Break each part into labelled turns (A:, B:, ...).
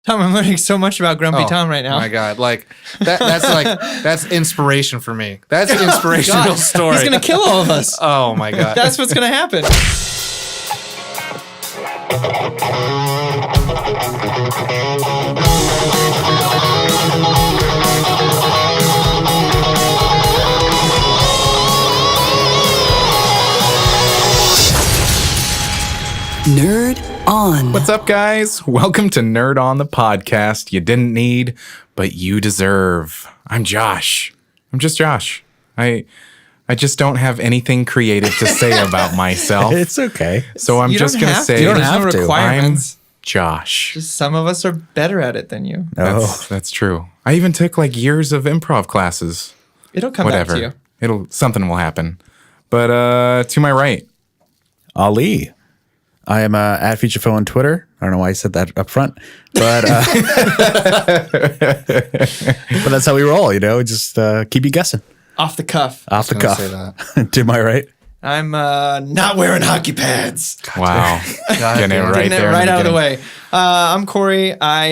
A: Tom, I'm learning so much about Grumpy Tom right now.
B: Oh my God. Like that's inspiration for me. That's an inspirational story.
A: He's going to kill all of us.
B: Oh my God.
A: That's what's going to happen.
C: Nerd On.
D: What's up, guys? Welcome to Nerd On, the podcast you didn't need, but you deserve. I'm Josh. I'm just Josh. I just don't have anything creative to say about myself.
E: It's okay.
D: So I'm just going to say,
E: You don't have to.
D: I'm
A: Requirements.
D: Josh.
A: Just some of us are better at it than you.
D: That's true. I even took like years of improv classes.
A: It'll come back to you.
D: Something will happen. But to my right,
E: Ali. I am at FeaturePhone on Twitter. I don't know why I said that up front, but but that's how we roll, you know. Just keep you guessing.
A: Off the cuff.
E: Off the cuff.
B: Say that.
E: To my right.
A: I'm not wearing hockey pads.
D: wow, getting it right there,
A: right out of the way. I'm Corey. I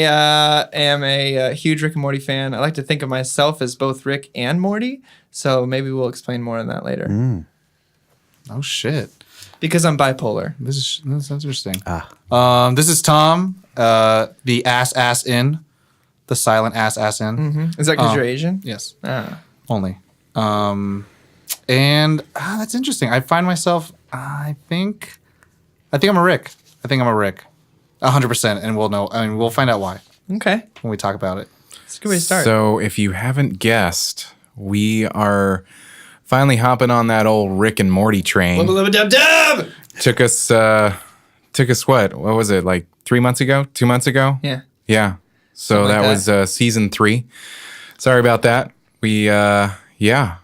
A: am a huge Rick and Morty fan. I like to think of myself as both Rick and Morty, so maybe we'll explain more on that later.
B: Oh shit.
A: Because I'm bipolar.
B: That's interesting. This is Tom, the ass in, the silent ass in.
A: Mm-hmm. Is that because you're Asian?
B: Yes.
A: Ah.
B: Only. And that's interesting. I find myself, I think I'm a Rick. 100%. And we'll know. I mean, we'll find out why
A: Okay.
B: when we talk about it.
A: It's a good way to start.
D: So if you haven't guessed, we are finally hopping on that old Rick and Morty train.
A: Dub.
D: Took us what was it, like 3 months ago, 2 months ago?
A: Yeah.
D: So
A: Something like
D: that was season 3. Sorry about that. I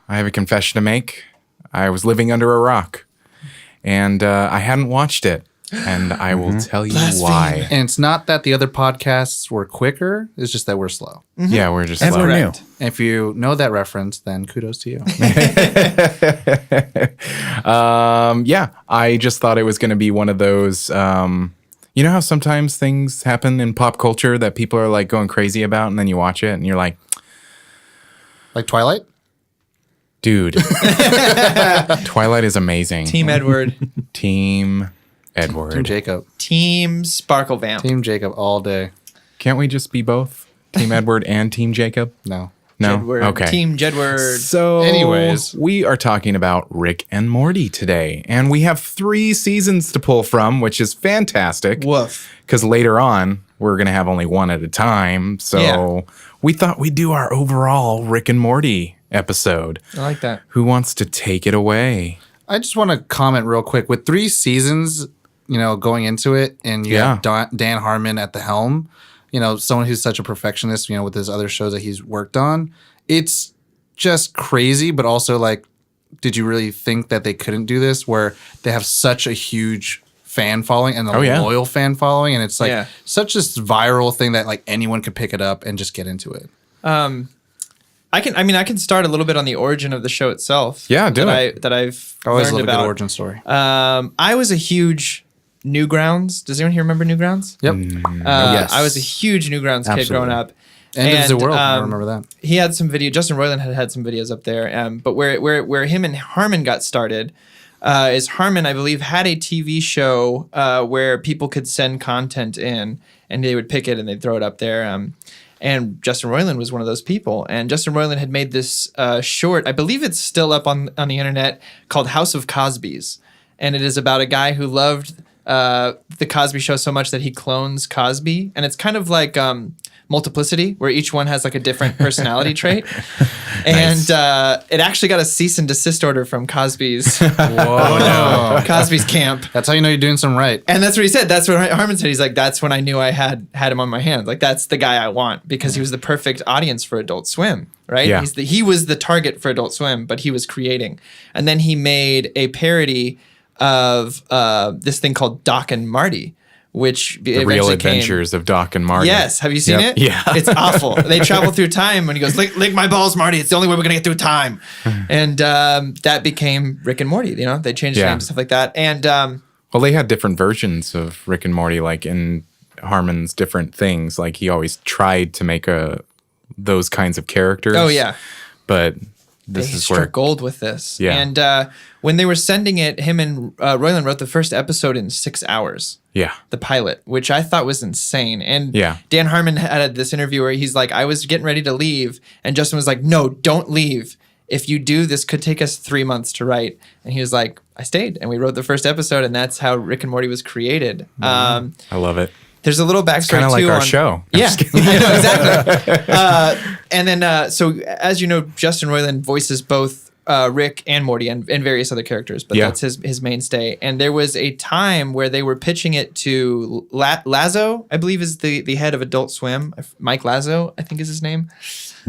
D: have a confession to make. I was living under a rock and I hadn't watched it, and I will tell you why.
B: And it's not that the other podcasts were quicker. It's just that we're slow.
A: Mm-hmm.
D: Yeah, we're just
E: Everyone
D: slow.
E: knew.
B: And if you know that reference, then kudos to you.
D: I just thought it was going to be one of those, you know how sometimes things happen in pop culture that people are like going crazy about, and then you watch it and you're like,
B: Like Twilight?
D: dude, Twilight is amazing.
A: Team Edward.
D: Team Edward.
B: Team Jacob.
A: Team Sparkle Vamp.
B: Team Jacob all day.
D: Can't we just be both? Team Edward and Team Jacob?
B: No.
D: No?
A: Jedward.
D: Okay.
A: Team Jedward.
D: So,
B: Anyways.
D: we are talking about Rick and Morty today, and we have 3 seasons to pull from, which is fantastic.
A: Woof.
D: Because later on, we're going to have only one at a time. So we thought we'd do our overall Rick and Morty episode.
A: I like that.
D: Who wants to take it away?
B: I just want to comment real quick. With 3 seasons, going into it, and you have Dan Harmon at the helm, someone who's such a perfectionist, with his other shows that he's worked on, it's just crazy. But also, like, did you really think that they couldn't do this? Where they have such a huge fan following and loyal fan following, and it's like such this viral thing that like anyone could pick it up and just get into it.
A: I can start a little bit on the origin of the show itself.
D: Yeah, do it.
A: That I've
B: Always
A: learned
B: love a
A: about.
B: good origin story.
A: I was a huge Newgrounds. Does anyone here remember Newgrounds?
B: Yep.
E: Yes.
A: I was a huge Newgrounds kid growing up.
B: End of the world. I remember that.
A: He had some video. Justin Roiland had some videos up there. But where him and Harmon got started is Harmon, I believe, had a TV show where people could send content in, and they would pick it and they'd throw it up there. And Justin Roiland was one of those people. And Justin Roiland had made this short, I believe it's still up on the internet, called House of Cosbys. And it is about a guy who loved the Cosby Show so much that he clones Cosby. And it's kind of like Multiplicity, where each one has like a different personality trait. And it actually got a cease and desist order from Cosby's Cosby's camp.
B: That's how you know you're doing something right.
A: And that's what he said. That's what Harmon said. He's like, that's when I knew I had him on my hands. Like, that's the guy I want, because he was the perfect audience for Adult Swim, right?
D: Yeah.
A: He was the target for Adult Swim, but he was creating. And then he made a parody of this thing called Doc and Marty, which
D: The Real Adventures of Doc and Marty.
A: Yes. Have you seen it?
D: Yeah.
A: It's awful. They travel through time, and he goes, lick my balls, Marty. It's the only way we're going to get through time. And that became Rick and Morty. They changed the name and stuff like that. And
D: Well, they had different versions of Rick and Morty, like in Harmon's different things. Like he always tried to make those kinds of characters.
A: Oh yeah.
D: But
A: They
D: this is
A: struck
D: where
A: gold with this.
D: Yeah.
A: And when they were sending it, him and Roiland wrote the first episode in 6 hours.
D: yeah.
A: The pilot, which I thought was insane. And
D: Yeah.
A: Dan Harmon had this interview where he's like, I was getting ready to leave. And Justin was like, no, don't leave. If you do, this could take us 3 months to write. And he was like, I stayed. And we wrote the first episode. And that's how Rick and Morty was created.
D: I love it.
A: There's a little backstory
D: Kind of like
A: too
D: our
A: on-
D: show.
A: Yeah, I know, exactly. And then, so as you know, Justin Roiland voices both Rick and Morty and various other characters, but
D: Yeah.
A: that's his mainstay. And there was a time where they were pitching it to Lazo, I believe is the head of Adult Swim. Mike Lazo, I think is his name.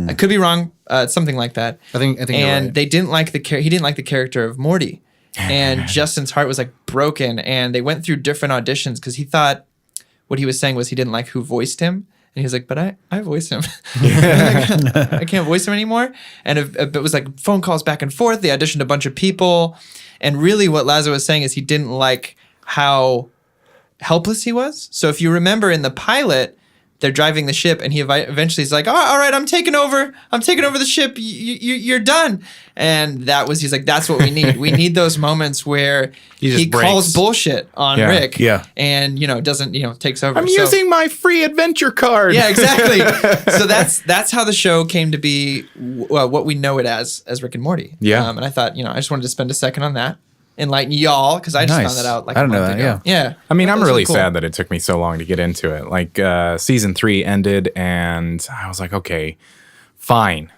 A: I could be wrong. Something like that.
B: I think you're
A: And
B: right.
A: they didn't like he didn't like the character of Morty. And Justin's heart was like broken. And they went through different auditions because he thought what he was saying was he didn't like who voiced him. And he was like, but I voice him. I can't voice him anymore. And it was like phone calls back and forth. They auditioned a bunch of people. And really what Lazo was saying is he didn't like how helpless he was. So if you remember in the pilot, they're driving the ship and he eventually is like, oh, all right, I'm taking over the ship. You're done. And he's like, that's what we need. We need those moments where he calls bullshit on
D: Yeah.
A: Rick
E: Yeah.
A: and, doesn't, takes over.
D: I'm
A: So-
D: using my free adventure card.
A: Yeah, exactly. So that's how the show came to be what we know it as Rick and Morty.
D: Yeah.
A: And I thought, I just wanted to spend a second on that. Enlighten y'all, because I just
E: Nice.
A: found that out like
E: I
A: a
E: didn't know
A: month
E: that,
A: ago. Yeah.
D: I mean, I'm
A: That's
D: really
A: cool.
D: sad that it took me so long to get into it. Like season 3 ended and I was like, okay, fine.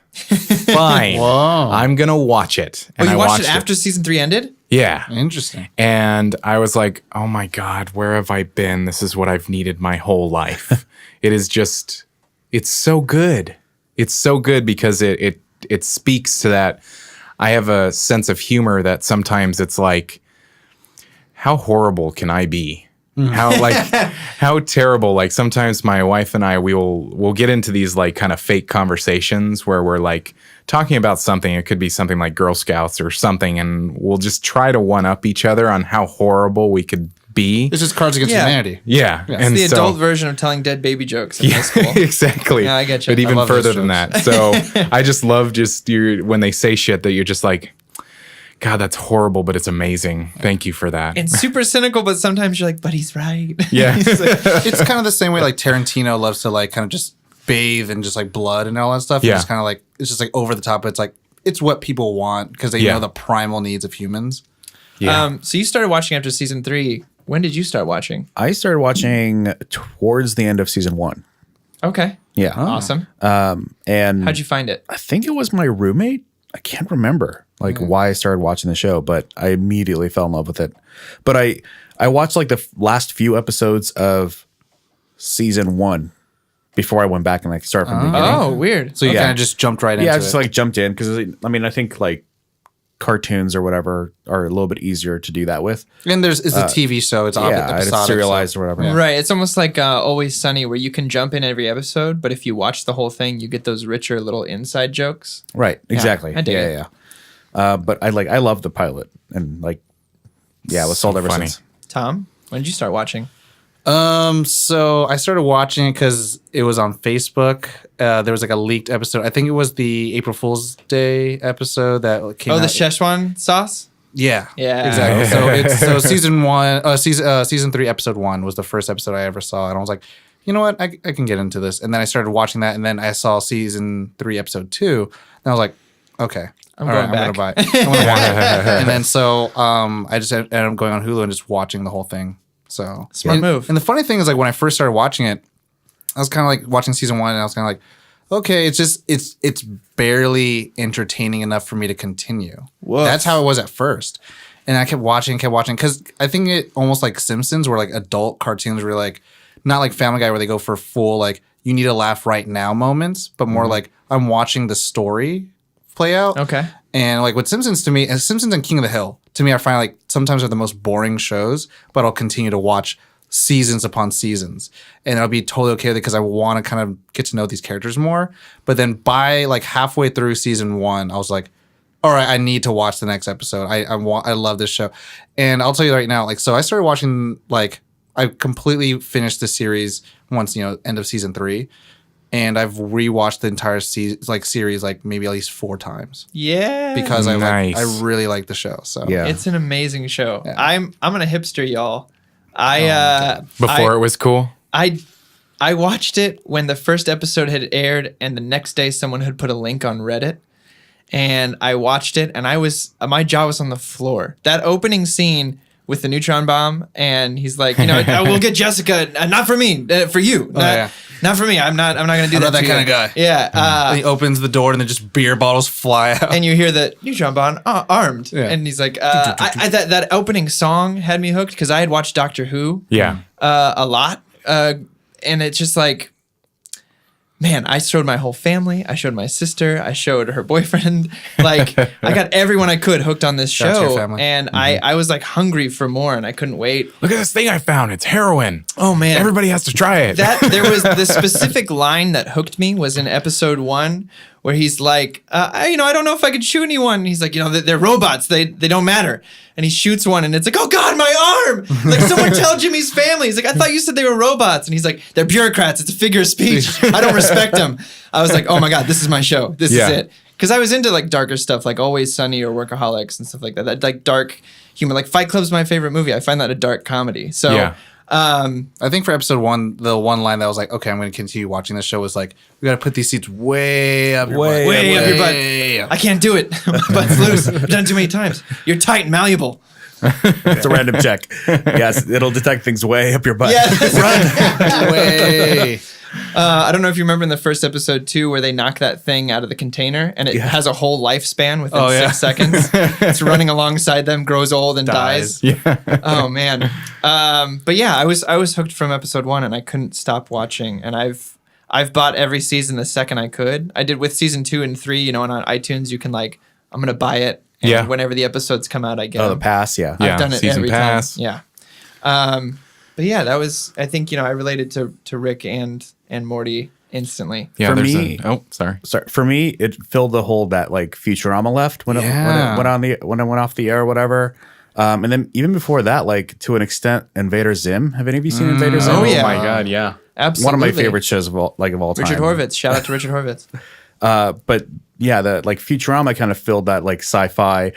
B: Whoa.
D: I'm going to watch it.
A: Oh,
D: And
A: you
D: I
A: watched it after season 3 ended?
D: Yeah.
B: Interesting.
D: And I was like, oh my God, where have I been? This is what I've needed my whole life. It's so good. It's so good because it speaks to that. I have a sense of humor that sometimes it's like, how horrible can I be? How terrible. Like sometimes my wife and I, we'll get into these like kind of fake conversations where we're like talking about something. It could be something like Girl Scouts or something. And we'll just try to one up each other on how horrible we could be.
B: It's just Cards Against
A: Yeah.
B: Humanity.
D: Yeah.
A: It's the adult version of telling dead baby jokes in high school.
D: Exactly.
A: Yeah, I get you.
D: But
A: I
D: even
B: love
D: further
B: those
D: than that. So I just love when they say shit that you're just like, God, that's horrible, but it's amazing. Thank you for that.
A: And super cynical, but sometimes you're like, but he's right.
D: Yeah.
B: It's kind of the same way like Tarantino loves to like kind of just bathe in just like blood and all that stuff.
D: Yeah.
B: It's kind of like, it's just like over the top. But it's like, it's what people want because they
D: Yeah.
B: know the primal needs of humans.
D: Yeah.
A: So you started watching after season 3. When did you start watching?
E: I started watching towards the end of season 1.
A: Okay.
E: Yeah.
A: Awesome.
E: And
A: How'd you find it?
E: I think it was my roommate. I can't remember why I started watching the show, but I immediately fell in love with it. But I watched like the last few episodes of season 1 before I went back and like started from the beginning.
A: Oh, weird.
B: So you
E: Yeah.
B: kind of just jumped right into
E: Yeah, I
B: it.
E: just like jumped in because I mean I think like cartoons or whatever are a little bit easier to do that with.
B: and it's a TV show. It's
E: Yeah, it's
B: episodic.
E: serialized or whatever.
A: Right. It's almost like Always Sunny, where you can jump in every episode, but if you watch the whole thing, you get those richer little inside jokes.
E: Right. Exactly.
A: I dig it.
E: Yeah. But I love the pilot and like I was sold ever
D: funny.
E: since.
A: Tom, when did you start watching?
B: So I started watching it because it was on Facebook. There was like a leaked episode. I think it was the April Fool's Day episode that came out.
A: Oh, the Szechuan sauce?
B: Yeah.
A: Yeah.
B: Exactly. So season 3, episode 1 was the first episode I ever saw. And I was like, you know what? I can get into this. And then I started watching that. And then I saw season 3, episode 2. And I was like, okay.
A: I'm
B: all
A: going
B: right,
A: back.
B: I'm gonna watch it. And then so I just ended up going on Hulu and just watching the whole thing. So
A: Smart move.
B: And the funny thing is, like when I first started watching it, I was kind of like watching season 1, and I was kind of like, okay, it's barely entertaining enough for me to continue.
A: Woof.
B: That's how it was at first, and I kept watching because I think it almost like Simpsons, where like adult cartoons were like not like Family Guy, where they go for full like you need to laugh right now moments, but more like I'm watching the story play out.
A: Okay.
B: And like with Simpsons to me, and Simpsons and King of the Hill, to me, I find like sometimes are the most boring shows, but I'll continue to watch seasons upon seasons. And I'll be totally okay with it because I want to kind of get to know these characters more. But then by like halfway through season 1, I was like, all right, I need to watch the next episode. I love this show. And I'll tell you right now, like, so I started watching like I completely finished the series once, end of season 3. And I've rewatched the entire series like maybe at least 4 times.
A: Yeah.
B: Because
D: Nice.
B: I really like the show. So
E: Yeah.
A: It's an amazing show.
B: Yeah.
A: I'm gonna hipster y'all.
D: Before it was cool.
A: I watched it when the first episode had aired, and the next day someone had put a link on Reddit, and I watched it, and my jaw was on the floor. That opening scene with the neutron bomb, and he's like, we'll get Jessica, not for me, for you, not for me. I'm not gonna do
B: I'm
A: that.
B: not that
A: to
B: kind
A: you.
B: of guy.
A: Yeah.
B: And he opens the door and then just beer bottles fly out.
A: And you hear the neutron bomb armed,
B: Yeah.
A: and he's like, that opening song had me hooked because I had watched Doctor Who,
D: Yeah.
A: a lot, and it's just like, man, I showed my whole family. I showed my sister. I showed her boyfriend. Like, I got everyone I could hooked on this
B: Shout out to your
A: show,
B: family.
A: and I was like hungry for more, and I couldn't wait.
D: Look at this thing I found. It's heroin.
A: Oh man,
D: Everybody has to try it.
A: there was the specific line that hooked me was in episode 1 where he's like, I don't know if I could shoot anyone. And he's like, they're robots. They don't matter. And he shoots one, and it's like, oh God, my arm! Like, someone tell Jimmy's family. He's like, I thought you said they were robots. And he's like, they're bureaucrats. It's a figure of speech. I don't respect them. I was like, oh my God, this is my show. This is it. Because I was into like darker stuff, like Always Sunny or Workaholics and stuff like that. That like dark humor. Like Fight Club's my favorite movie. I find that a dark comedy. So.
D: Yeah.
B: I think for episode 1, the one line that was like, okay, I'm going to continue watching this show was like, we got to put these seats way up your butt.
A: Way up your butt.
B: Way up.
A: I can't do it. My butt's loose. I've done it too many times. You're tight and malleable.
E: It's a random check. Yes, it'll detect things way up your butt.
A: Yeah.
B: Way.
A: I don't know if you remember in the first episode too, where they knock that thing out of the container and it has a whole lifespan within 6 seconds. It's running alongside them, grows old and dies.
D: Yeah.
A: Oh man. But yeah, I was hooked from episode 1 and I couldn't stop watching. And I've bought every season the second I could. I did with season 2 and 3. And on iTunes you can like, I'm gonna buy it. And whenever the episodes come out, I get
E: Oh, the
A: them.
E: pass, yeah.
A: I've done it
D: season
A: every
D: pass.
A: time. Yeah. But yeah, that was, I think, I related to Rick and Morty instantly.
D: Yeah.
E: For
D: there's
E: me-
D: sorry.
E: Sorry, for me, it filled the hole that like Futurama left when it went off the air or whatever. And then even before that, like to an extent, Invader Zim. Have any of you seen Invader Zim?
A: Oh, yeah.
D: my God. Yeah.
A: Absolutely.
E: One of my favorite shows of all time.
A: Richard Horvitz. Shout out to Richard Horvitz.
E: But yeah, the like Futurama kind of filled that like sci-fi.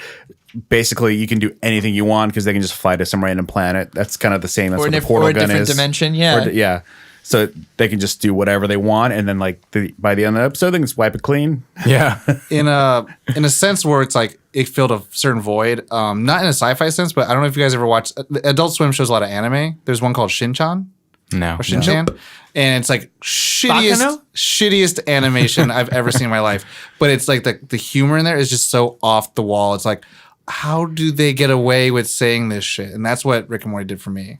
E: Basically, you can do anything you want because they can just fly to some random planet. That's kind of the same. That's what the portal
A: or a
E: gun
A: different
E: is.
A: dimension. Yeah.
E: Yeah. So they can just do whatever they want, and then like by the end of the episode, they can just wipe it clean.
D: Yeah.
B: In a sense where it's like it filled a certain void, not in a sci-fi sense, but I don't know if you guys ever watched. Adult Swim shows a lot of anime. There's one called Shin-chan
D: No.
B: or Shin-chan, and it's like shittiest animation I've ever seen in my life. But it's like the humor in there is just so off the wall. It's like, how do they get away with saying this shit? And that's what Rick and Morty did for me.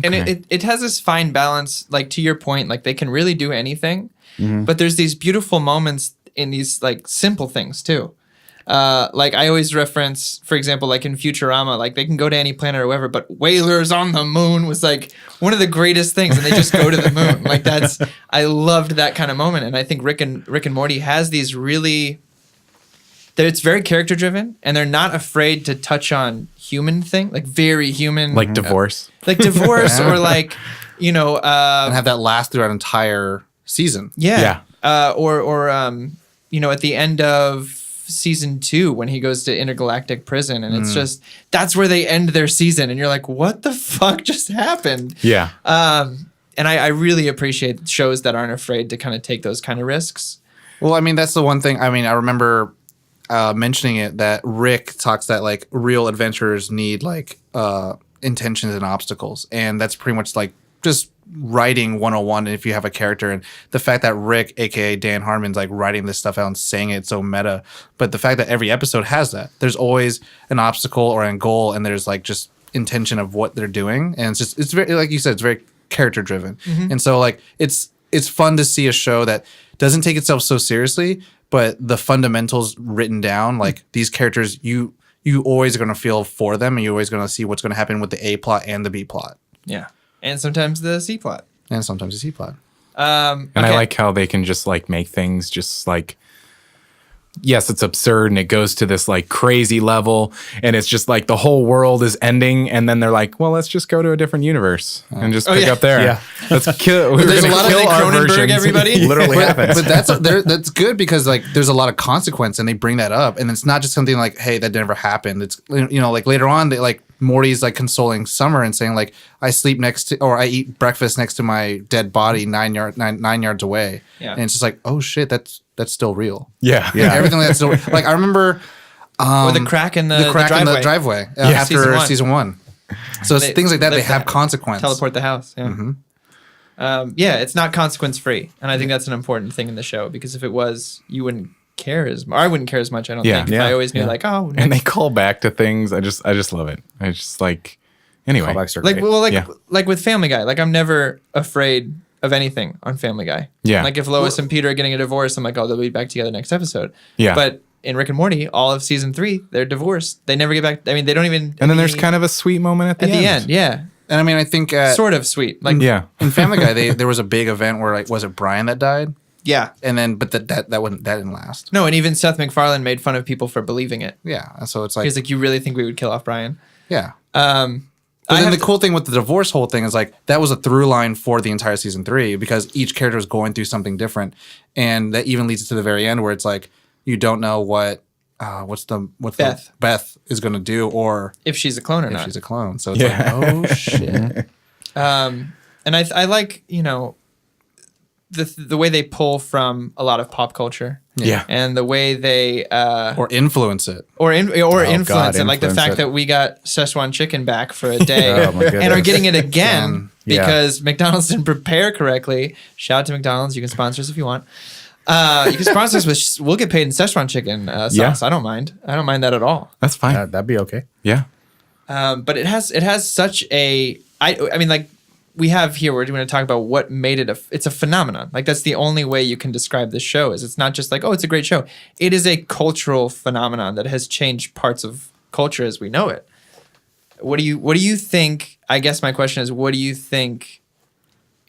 A: And it has this fine balance, like to your point, like they can really do anything, but there's these beautiful moments in these like simple things too. Like I always reference, for example, like in Futurama, like they can go to any planet or whatever, but whalers on the moon was like one of the greatest things, and they just go to the moon. Like I loved that kind of moment, and I think Rick and Morty has these really. It's very character driven, and they're not afraid to touch on human thing, like very human,
D: Like divorce.
A: or like,
B: And have that last throughout an entire season.
A: yeah. Or at the end of season 2 when he goes to intergalactic prison, and it's just that's where they end their season, and you're like, what the fuck just happened?
D: Yeah.
A: And I really appreciate shows that aren't afraid to kind of take those kind of risks.
B: Well, I mean, that's the one thing. I mean, I remember mentioning it that Rick talks that like real adventurers need like intentions and obstacles, and that's pretty much like just writing 101 if you have a character. And the fact that Rick, aka Dan Harmon's like writing this stuff out and saying it so meta, but the fact that every episode has that, there's always an obstacle or a goal, and there's like just intention of what they're doing, and it's very, like you said, it's very character driven. And so like it's fun to see a show that doesn't take itself so seriously, but the fundamentals written down, like these characters, you always are going to feel for them, and you're always going to see what's going to happen with the A plot and the B plot.
A: Yeah. And sometimes the C plot.
B: And sometimes the C plot.
D: And I like how they can just like make things just like yes, it's absurd and it goes to this like crazy level and it's just like the whole world is ending and then they're like, well, let's just go to a different universe and just pick up there.
E: Yeah.
D: Let's kill. We're
A: There's a
D: gonna
A: lot of
D: kill our
A: Cronenberg,
D: versions.
A: everybody.
E: Literally happens.
B: But that's good because like there's a lot of consequence and they bring that up and it's not just something like, hey, that never happened. It's, you know, like later on they like Morty's like consoling Summer and saying like, I sleep next to, or I eat breakfast next to my dead body 9 yards away.
A: Yeah.
B: And it's just like, oh shit, that's still real.
D: Yeah.
E: Yeah.
B: Everything that's still like, I remember
A: Or the crack in the
B: crack
A: driveway.
B: in the driveway
A: Season
B: after
A: one.
B: season 1. So it's
A: They
B: things like that, they
A: lift
B: have
A: the-
B: consequence.
A: Teleport the house. Yeah. Yeah, it's not consequence free, and I think that's an important thing in the show because if it was, you wouldn't care as I wouldn't care as much. I don't
D: Yeah.
A: think. If
E: Yeah.
A: I always knew
E: Yeah.
A: like, oh,
D: And they call back to things. I just love it. I just like, anyway.
E: Callbacks are
A: like
E: great.
D: Yeah.
A: like with Family Guy, like I'm never afraid of anything on Family Guy.
D: Yeah.
A: Like if Lois and Peter are getting a divorce, I'm like, oh, they'll be back together next episode.
D: Yeah.
A: But in Rick and Morty, all of season 3, they're divorced. They never get back. I mean, they don't even.
D: And then there's kind of a sweet moment at the end.
A: Yeah,
B: And I mean, I think
A: sort of sweet. Like
D: Yeah.
B: in Family Guy, there was a big event where like, was it Brian that died?
A: yeah.
B: And then, but that didn't last.
A: No, and even Seth MacFarlane made fun of people for believing it.
B: Yeah. So it's like,
A: He's like, you really think we would kill off Brian?
B: yeah.
A: I
B: But then
A: have
B: the cool thing with the divorce whole thing is like that was a through line for the entire season 3 because each character is going through something different, and that even leads to the very end where it's like you don't know what Beth is going to do or
A: if she's a clone or
B: if
A: not.
B: she's a clone. So it's
D: Yeah.
B: like oh shit.
A: And I like, you know, the way they pull from a lot of pop culture.
D: Yeah.
A: And the way they
B: Or influence it.
A: influence
E: God,
A: it, like the
E: influence
A: fact
E: it.
A: that we got Szechuan chicken back for a day
E: Oh, my
A: and are
E: goodness.
A: getting it again
E: Yeah.
A: because McDonald's didn't prepare correctly. Shout out to McDonald's. You can sponsor us if you want. You can sponsor us with we'll get paid in Szechuan chicken sauce.
D: Yeah.
A: I don't mind. I don't mind that at all.
D: That's fine.
E: That'd be okay.
D: Yeah.
A: But it has such a I mean like we have here we're going to talk about what made it it's a phenomenon. Like that's the only way you can describe this show is it's not just like, oh, it's a great show. It is a cultural phenomenon that has changed parts of culture as we know it. What do you think? I guess my question is, what do you think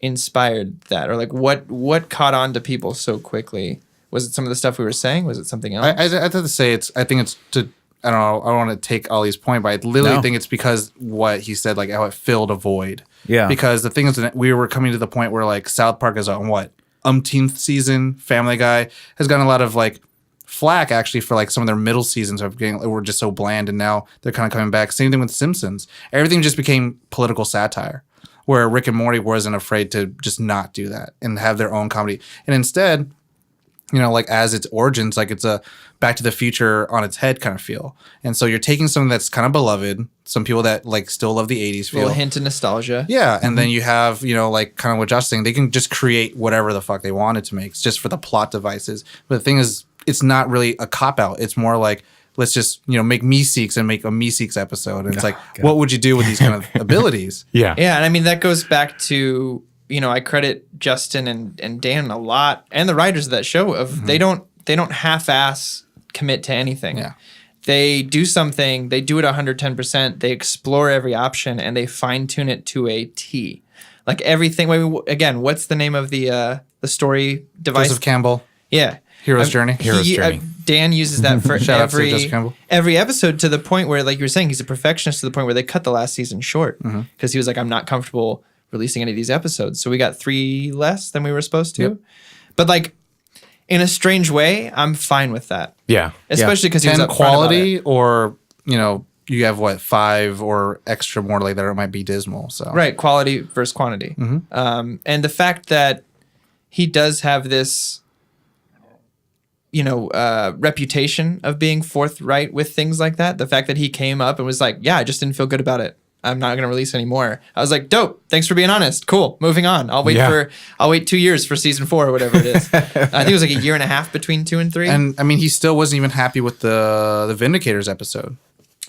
A: inspired that, or like what caught on to people so quickly? Was it some of the stuff we were saying? Was it something else?
B: I have to say I think it's to I don't know. I don't want to take Ollie's point, but I literally
E: No.
B: think it's because what he said, like how it filled a void.
E: Yeah.
B: Because the thing is that we were coming to the point where like South Park is on what umpteenth season. Family Guy has gotten a lot of like flack actually for like some of their middle seasons of getting were just so bland, and now they're kind of coming back. Same thing with Simpsons. Everything just became political satire, where Rick and Morty wasn't afraid to just not do that and have their own comedy, and instead, you know, like as its origins, like it's a Back to the Future on its head kind of feel. And so you're taking something that's kind of beloved, some people that like still love the 80s
A: a
B: feel.
A: little hint of nostalgia.
B: Yeah, and then you have, you know, like kind of what Josh is saying, they can just create whatever the fuck they wanted to make. It's just for the plot devices. But the thing is, it's not really a cop-out. It's more like, let's just, you know, make Meeseeks and make a Meeseeks episode. And it's like, what would you do with these kind of abilities?
D: Yeah.
A: Yeah, and I mean that goes back to, you know, I credit Justin and Dan a lot, and the writers of that show of they don't half-ass commit to anything.
B: Yeah.
A: They do something, they do it 110%, they explore every option, and they fine-tune it to a T. Like everything, again, what's the name of the story device?
B: Joseph Campbell,
A: Yeah.
B: Hero's Journey.
D: Hero's Journey.
A: Dan uses that for
B: Shout out to Joseph Campbell.
A: every episode to the point where, like you were saying, he's a perfectionist to the point where they cut the last season short because he was like, I'm not comfortable releasing any of these episodes. So we got 3 less than we were supposed to.
B: Yep.
A: But like, in a strange way, I'm fine with that.
D: Yeah.
A: Especially because he was
B: 10
A: upfront
B: quality,
A: about
B: or, you know, you have what, 5 or extra more like that, it might be dismal. So
A: it. Right, quality versus quantity. And the fact that he does have this, you know, reputation of being forthright with things like that. The fact that he came up and was like, yeah, I just didn't feel good about it. I'm not going to release anymore. I was like, dope. Thanks for being honest. Cool. Moving on. I'll wait 2 years for season 4 or whatever it is. I think it was like a year and a half between 2 and 3.
B: And I mean, he still wasn't even happy with the Vindicators episode.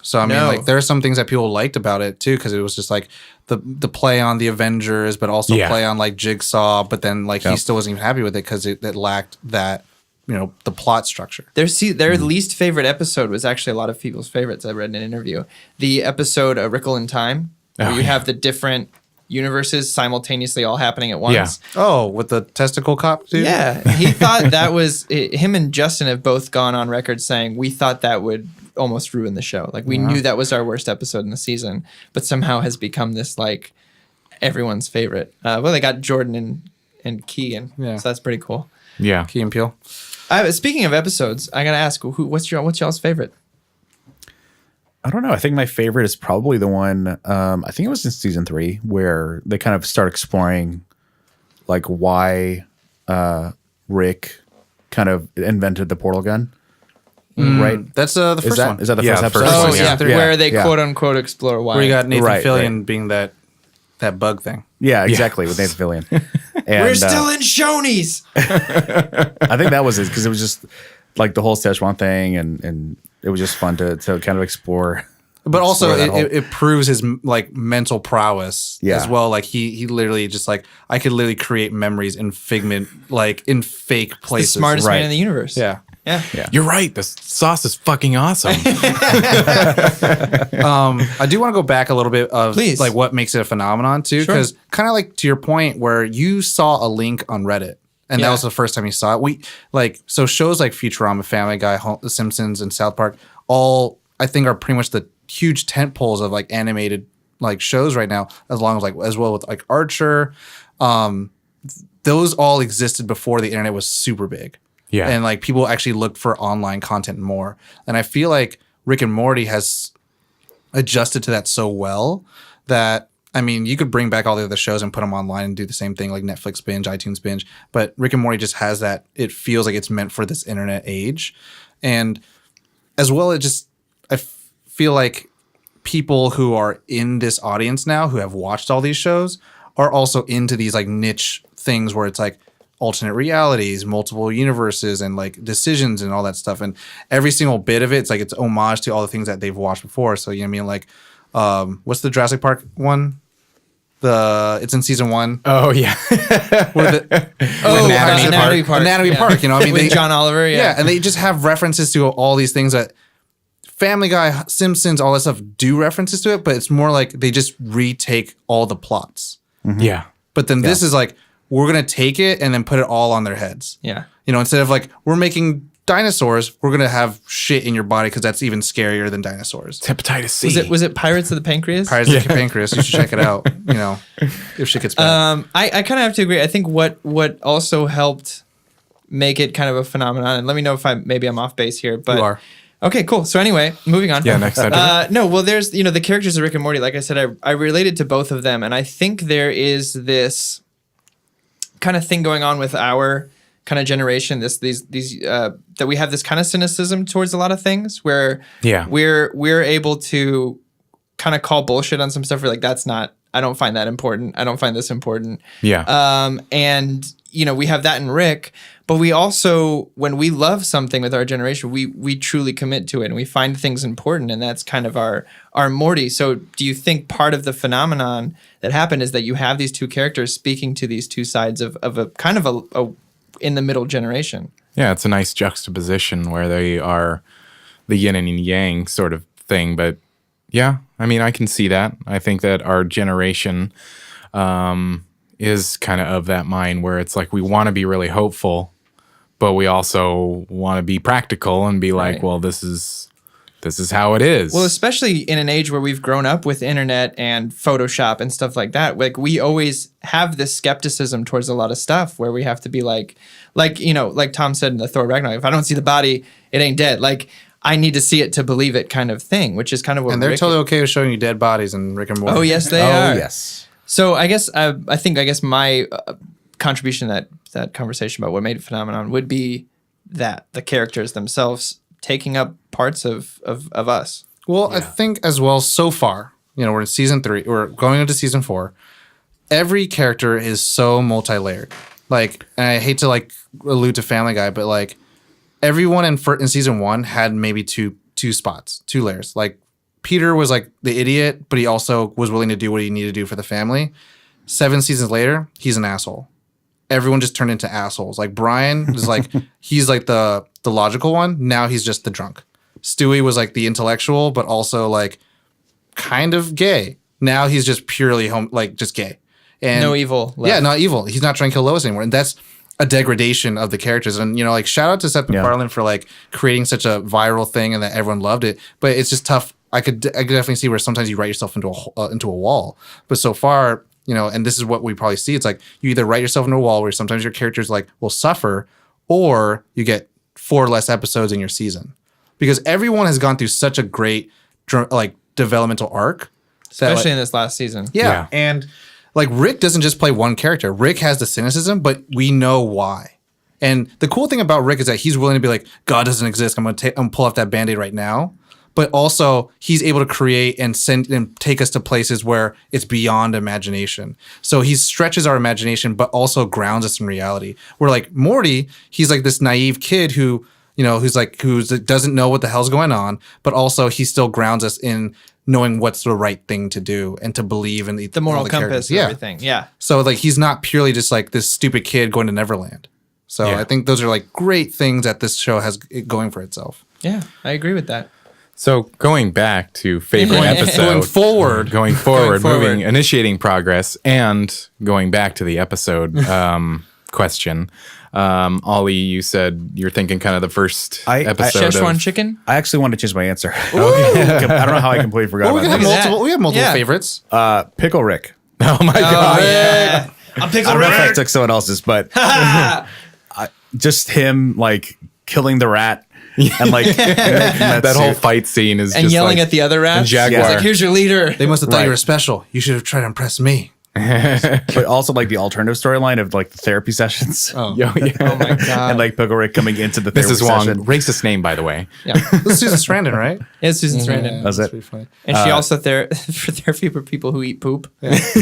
B: So I mean,
A: No.
B: like there are some things that people liked about it too, because it was just like the play on the Avengers, but also
D: Yeah.
B: play on like Jigsaw. But then like he
E: Yep.
B: still wasn't even happy with it because it lacked that, you know, the plot structure.
A: Their least favorite episode was actually a lot of people's favorites. I read in an interview. The episode A Wrinkle in Time, where you have the different universes simultaneously all happening at once.
D: Yeah.
B: Oh, with the testicle cop dude?
A: Yeah, he thought that was him and Justin have both gone on record saying we thought that would almost ruin the show. Like we knew that was our worst episode in the season, but somehow has become this like everyone's favorite. Well, they got Jordan and Key, and so that's pretty cool.
D: Yeah.
B: Key and Peele.
A: Speaking of episodes, I gotta ask, what's y'all's favorite?
E: I don't know. I think my favorite is probably the one. I think it was in season 3 where they kind of start exploring, like why Rick kind of invented the portal gun. Right.
B: That's the first one.
E: Is that the
D: Yeah,
E: first
D: the
E: episode?
D: first
A: Oh
D: one,
A: yeah,
D: yeah.
A: where they quote unquote explore why.
B: Where you got Nathan
E: Right,
B: Fillion being that bug thing.
E: Yeah, exactly. With Nathan Fillion. And,
A: We're still in Shoney's.
E: I think that was it because it was just like the whole Szechuan thing, and it was just fun to kind of explore.
B: But also,
E: explore that whole-
B: it proves his like mental prowess
E: Yeah.
B: as well. Like he literally just like I could literally create memories in figment, like in fake
A: The
B: places.
A: smartest
E: Right.
A: man in the universe.
B: Yeah.
A: Yeah.
D: You're right. The sauce is fucking awesome.
B: I do want to go back a little bit of
A: Please.
B: like what makes it a phenomenon too,
A: Sure.
B: because kind of like to your point where you saw a link on Reddit. And that
A: Yeah.
B: was the first time you saw it. We like so shows like Futurama, Family Guy, The Simpsons, and South Park all I think are pretty much the huge tent poles of like animated like shows right now, as well with like Archer. Those all existed before the internet was super big.
D: Yeah.
B: And like people actually looked for online content more. And I feel like Rick and Morty has adjusted to that so well that I mean, you could bring back all the other shows and put them online and do the same thing like Netflix binge, iTunes binge. But Rick and Morty just has that. It feels like it's meant for this internet age. And as well, I feel like people who are in this audience now who have watched all these shows are also into these like niche things where it's like alternate realities, multiple universes, and like decisions and all that stuff. And every single bit of it's like it's homage to all the things that they've watched before. So, you know what I mean? Like, what's the Jurassic Park one? It's in season 1.
D: Oh yeah.
A: Anatomy Park.
B: Anatomy
A: Yeah.
B: Park. You know, I mean,
A: With
B: they,
A: John Oliver.
B: yeah, and they just have references to all these things that Family Guy, Simpsons, all that stuff do references to it, but it's more like they just retake all the plots.
D: Yeah.
B: But then this is like we're gonna take it and then put it all on their heads.
A: Yeah.
B: You know, instead of like we're making dinosaurs, we're gonna have shit in your body because that's even scarier than dinosaurs.
D: Hepatitis C.
A: Was it Pirates of the Pancreas?
B: Pirates of the Pancreas. You should check it out. You know, if shit gets bad.
A: I kind of have to agree. I think what also helped make it kind of a phenomenon, and let me know if I'm off base here, but
B: You are.
A: Okay, cool. So anyway, moving on.
D: Yeah, next subject.
A: No, well, there's the characters of Rick and Morty. Like I said, I related to both of them, and I think there is this kind of thing going on with our kind of generation. These that we have this kind of cynicism towards a lot of things, where
D: Yeah.
A: we're able to kind of call bullshit on some stuff. We're like, that's not. I don't find that important. I don't find this important.
D: Yeah.
A: And we have that in Rick, but we also, when we love something with our generation, we truly commit to it and we find things important, and that's kind of our Morty. So do you think part of the phenomenon that happened is that you have these two characters speaking to these two sides of a kind of a in the middle generation?
D: Yeah, it's a nice juxtaposition where they are the yin and yang sort of thing. But yeah, I mean, I can see that. I think that our generation is kind of that mind where it's like we want to be really hopeful, but we also want to be practical and be like,
A: Right.
D: well, this is how it is.
A: Well, especially in an age where we've grown up with internet and Photoshop and stuff like that. Like we always have this skepticism towards a lot of stuff where we have to be like Tom said in the Thor Ragnarok, if I don't see the body, it ain't dead. Like I need to see it to believe it kind of thing, which is kind of what
B: And they're
A: Rick
B: totally okay with showing you dead bodies in Rick and Morty.
A: Oh, yes, they are.
E: Oh, yes.
A: So I guess my contribution to that conversation about what made it phenomenon would be that the characters themselves taking up parts of us.
B: Well, I think as well, so far, we're in season 3, we're going into season 4. Every character is so multi-layered. Like, and I hate to like allude to Family Guy, but like everyone in season 1 had maybe two spots, 2 layers. Like Peter was like the idiot, but he also was willing to do what he needed to do for the family. 7 seasons later, he's an asshole. Everyone just turned into assholes. Like Brian is like, he's like the logical one. Now he's just the drunk. Stewie was like the intellectual, but also like kind of gay. Now he's just purely just gay. And
A: No evil left.
B: Yeah, not evil. He's not trying to kill Lois anymore. And that's a degradation of the characters. And, like, shout out to Seth MacFarlane for, like, creating such a viral thing and that everyone loved it. But it's just tough. I could definitely see where sometimes you write yourself into a wall. But so far, and this is what we probably see. It's like you either write yourself into a wall where sometimes your characters, like, will suffer, or you get 4 less episodes in your season. Because everyone has gone through such a great, like, developmental arc.
A: Especially in this last season.
B: Yeah. And like Rick doesn't just play one character. Rick has the cynicism, but we know why. And the cool thing about Rick is that he's willing to be like, God doesn't exist. I'm gonna pull off that Band-Aid right now. But also he's able to create and send and take us to places where it's beyond imagination. So he stretches our imagination, but also grounds us in reality. Where like Morty, he's like this naive kid who doesn't know what the hell's going on, but also he still grounds us in knowing what's the right thing to do and to believe in the
A: moral compass and everything. Yeah.
B: So like he's not purely just like this stupid kid going to Neverland. So I think those are like great things that this show has going for itself.
A: Yeah, I agree with that.
D: So going back to favorite episode, going forward, initiating progress, and going back to the episode question. Ollie, you said you're thinking kind of the first episode.
A: Szechuan chicken?
E: I actually wanted to change my answer. I don't know how I completely forgot about that.
B: We have multiple favorites.
E: Pickle Rick.
D: Oh my God.
A: Yeah. I'm Pickle
E: I don't know if I
A: Rick.
E: took someone else's, but just him like killing the rat and like
D: that whole fight scene is
A: And
D: just
A: yelling
D: like,
A: at the other rat.
D: and Jaguar.
A: He's like, here's your leader.
B: They must have thought you were special. You should have tried to impress me.
E: but also like the alternative storyline of like the therapy sessions.
B: Oh,
D: yeah.
A: Oh my God.
E: And like Pickle Rick coming into the therapy
D: Mrs. Wong,
E: session.
D: racist name, by the way.
A: Yeah.
B: This is Susan Sarandon, right?
A: It's Susan Sarandon.
E: That's it.
B: Pretty funny.
A: And she also for therapy for people who eat poop.
B: Just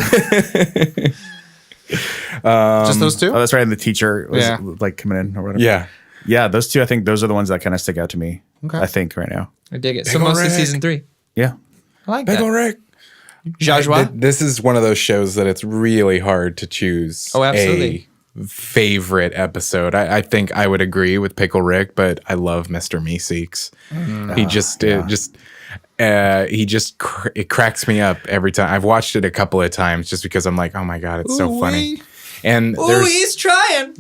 B: those two?
E: Oh, that's right. And the teacher was
B: Yeah.
E: like coming in or whatever.
D: Yeah.
E: Yeah, those two, I think those are the ones that kind of stick out to me.
B: Okay.
E: I think right now.
A: I dig it. So
D: Pickle
A: mostly
D: Rick.
A: season 3.
E: Yeah.
A: I like
D: Pickle
A: that.
D: Rick.
A: Joshua?
D: This is one of those shows that it's really hard to choose
A: Oh, absolutely.
D: a favorite episode. I think I would agree with Pickle Rick, but I love Mr. Meeseeks. It cracks me up every time. I've watched it a couple of times just because I'm like, oh my God, it's so funny. And
A: Ooh, he's trying.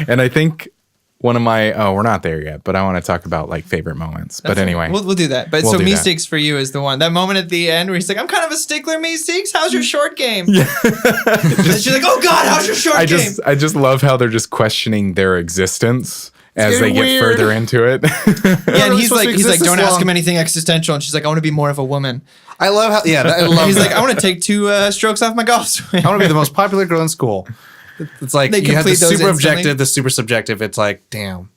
D: and I think one of my we're not there yet, but I want to talk about like favorite moments. But anyway,
A: We'll do that. But
D: We'll
A: so
D: do that.
A: Meeseeks for you is the one. That moment at the end where he's like, I'm kind of a stickler, Meeseeks. How's your short game? Yeah. And she's like, oh God, how's your short game?
D: I just love how they're just questioning their existence as they
B: getting
D: get
B: weird.
D: further into it.
A: Yeah, and
B: we
A: he's
B: supposed
A: like,
B: to exist
A: don't
B: this
A: ask
B: long?
A: him anything existential. And she's like, I want to be more of a woman.
B: I love how, I love
A: And he's
B: that.
A: like, I want to take 2 strokes off my golf swing.
B: I want to be the most popular girl in school. It's like
A: They
B: you have the
A: complete those
B: super
A: instantly.
B: objective, the super subjective. It's like, damn.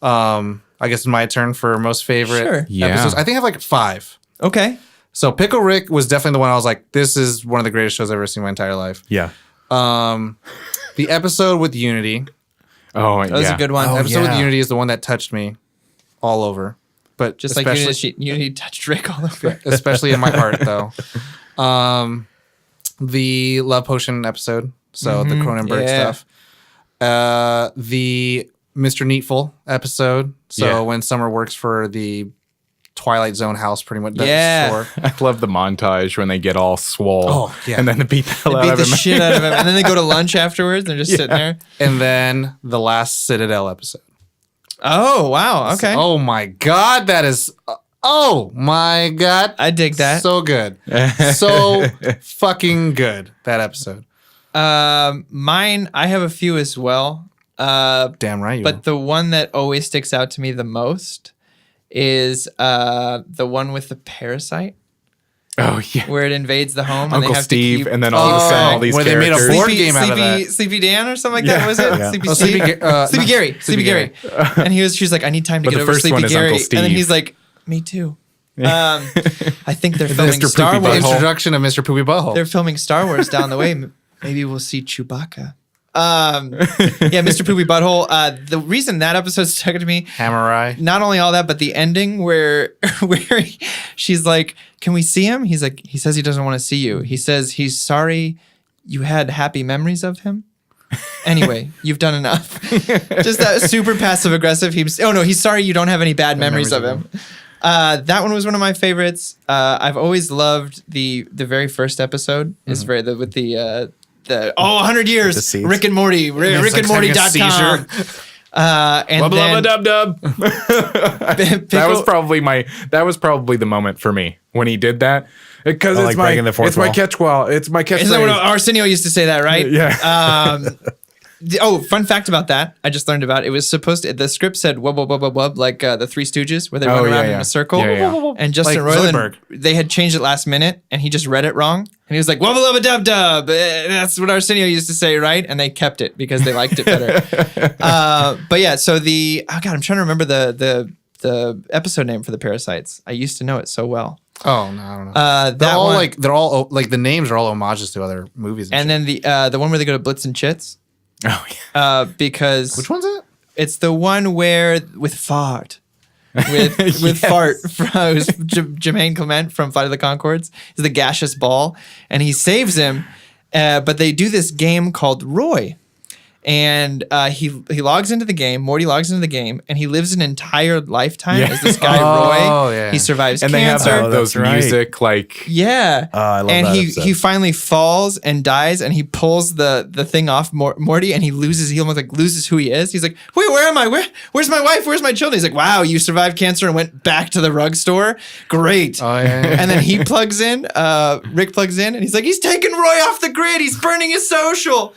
B: I guess it's my turn for most favorite
A: Sure.
D: Yeah.
B: episodes. I think I have like 5.
A: Okay.
B: So Pickle Rick was definitely the one I was like, this is one of the greatest shows I've ever seen in my entire life.
E: Yeah.
B: The episode with Unity.
D: Oh,
A: That was a good one.
E: Oh,
B: Episode with
E: yeah.
B: Unity is the one that touched me all over. But
A: Just like Unity touched Rick all over.
B: especially in my heart though. The Love Potion episode. So the Cronenberg
A: Yeah.
B: stuff. The Mr. Neatful episode. So
D: Yeah.
B: when Summer works for the Twilight Zone house, pretty much.
A: Yeah.
B: Store.
D: I love the montage when they get all swole.
B: Oh, yeah.
D: And then they beat the hell
A: They
D: out
A: beat
D: of
A: the
D: him.
A: shit out of him. And then they go to lunch afterwards. They're just sitting there.
B: And then the last Citadel episode.
A: Oh, wow. Okay.
B: Oh my God, that is. Oh my God.
A: I dig that.
B: So good. So fucking good, that episode.
A: Mine, I have a few as well.
B: Damn right you
A: But the one that always sticks out to me the most is the one with the parasite
D: Oh, yeah.
A: where it invades the home. and
D: Uncle
A: they have
D: Steve,
A: to keep,
D: and then all of a sudden all these
B: where they made a
D: characters.
B: board game out of that.
A: Sleepy Dan or something like that, was it?
E: Yeah.
A: Sleepy
B: Oh,
A: Steve?
B: Sleepy
A: Gary.
B: Sleepy Gary.
A: And she's like, I need time to
D: But
A: get
D: the
A: over
D: first
A: Sleepy
D: one is
A: Gary.
D: Uncle
A: And then
D: Steve.
A: he's like, me too. I think they're filming
D: Mr.
A: Star
D: Poopy
B: The
A: Wars.
D: Butthole.
B: introduction of Mr. Poopy Butthole.
A: They're filming Star Wars down the way. Maybe we'll see Chewbacca. Yeah, Mr. Poopy Butthole. The reason that episode stuck to me,
B: Hammer Eye.
A: not only all that, but the ending where she's like, "Can we see him?" He's like, he says he doesn't want to see you. He says he's sorry you had happy memories of him. Anyway, you've done enough. Just that super passive aggressive. He's sorry you don't have any bad memories of him. That one was one of my favorites. I've always loved the very first episode. Is very with the 100 years
E: The seeds.
A: Rick and Morty, rickandmorty.com. And
D: Wubba
A: then
D: lubba dub dub. That was probably the moment for me when he did that. Because
E: like breaking the fourth
D: it's my
E: wall.
D: catch wall. It's my catchphrase.
A: isn't that what Arsenio used to say that, right?
D: Yeah.
A: Fun fact about that. I just learned about it. It was supposed to, the script said wub, wub, wub, wub, wub, like the Three Stooges, where they run around in a circle.
D: Yeah.
A: And Justin
B: Like
A: Roiland,
B: Zoidberg.
A: they had changed it last minute, and he just read it wrong. And he was like, wubba lubba dub dub. That's what Arsenio used to say, right? And they kept it because they liked it better. But yeah, so I'm trying to remember the episode name for the parasites. I used to know it so well.
B: Oh no, I don't know. They're all like the names are all homages to other movies.
A: And then the one where they go to Blitz and Chits.
D: Oh yeah.
A: Because
B: which one's it?
A: it's the one where with fart. With fart from Jermaine Clement from Flight of the Conchords. He's the gaseous ball, and he saves him. But they do this game called Roy. And he logs into the game. Morty logs into the game, and he lives an entire lifetime as this guy Roy.
B: Yeah.
A: He survives
D: And
A: cancer.
D: they have those
E: that's right.
D: music like
A: Yeah.
E: I love
A: and
E: that
A: he
E: episode.
A: finally falls and dies, and he pulls the thing off Morty, and he almost like loses who he is. He's like, wait, where am I? Where's my wife? Where's my children? He's like, wow, you survived cancer and went back to the rug store. Great.
B: Oh yeah.
A: And then he plugs in, Rick plugs in, and he's like, he's taking Roy off the grid. He's burning his social.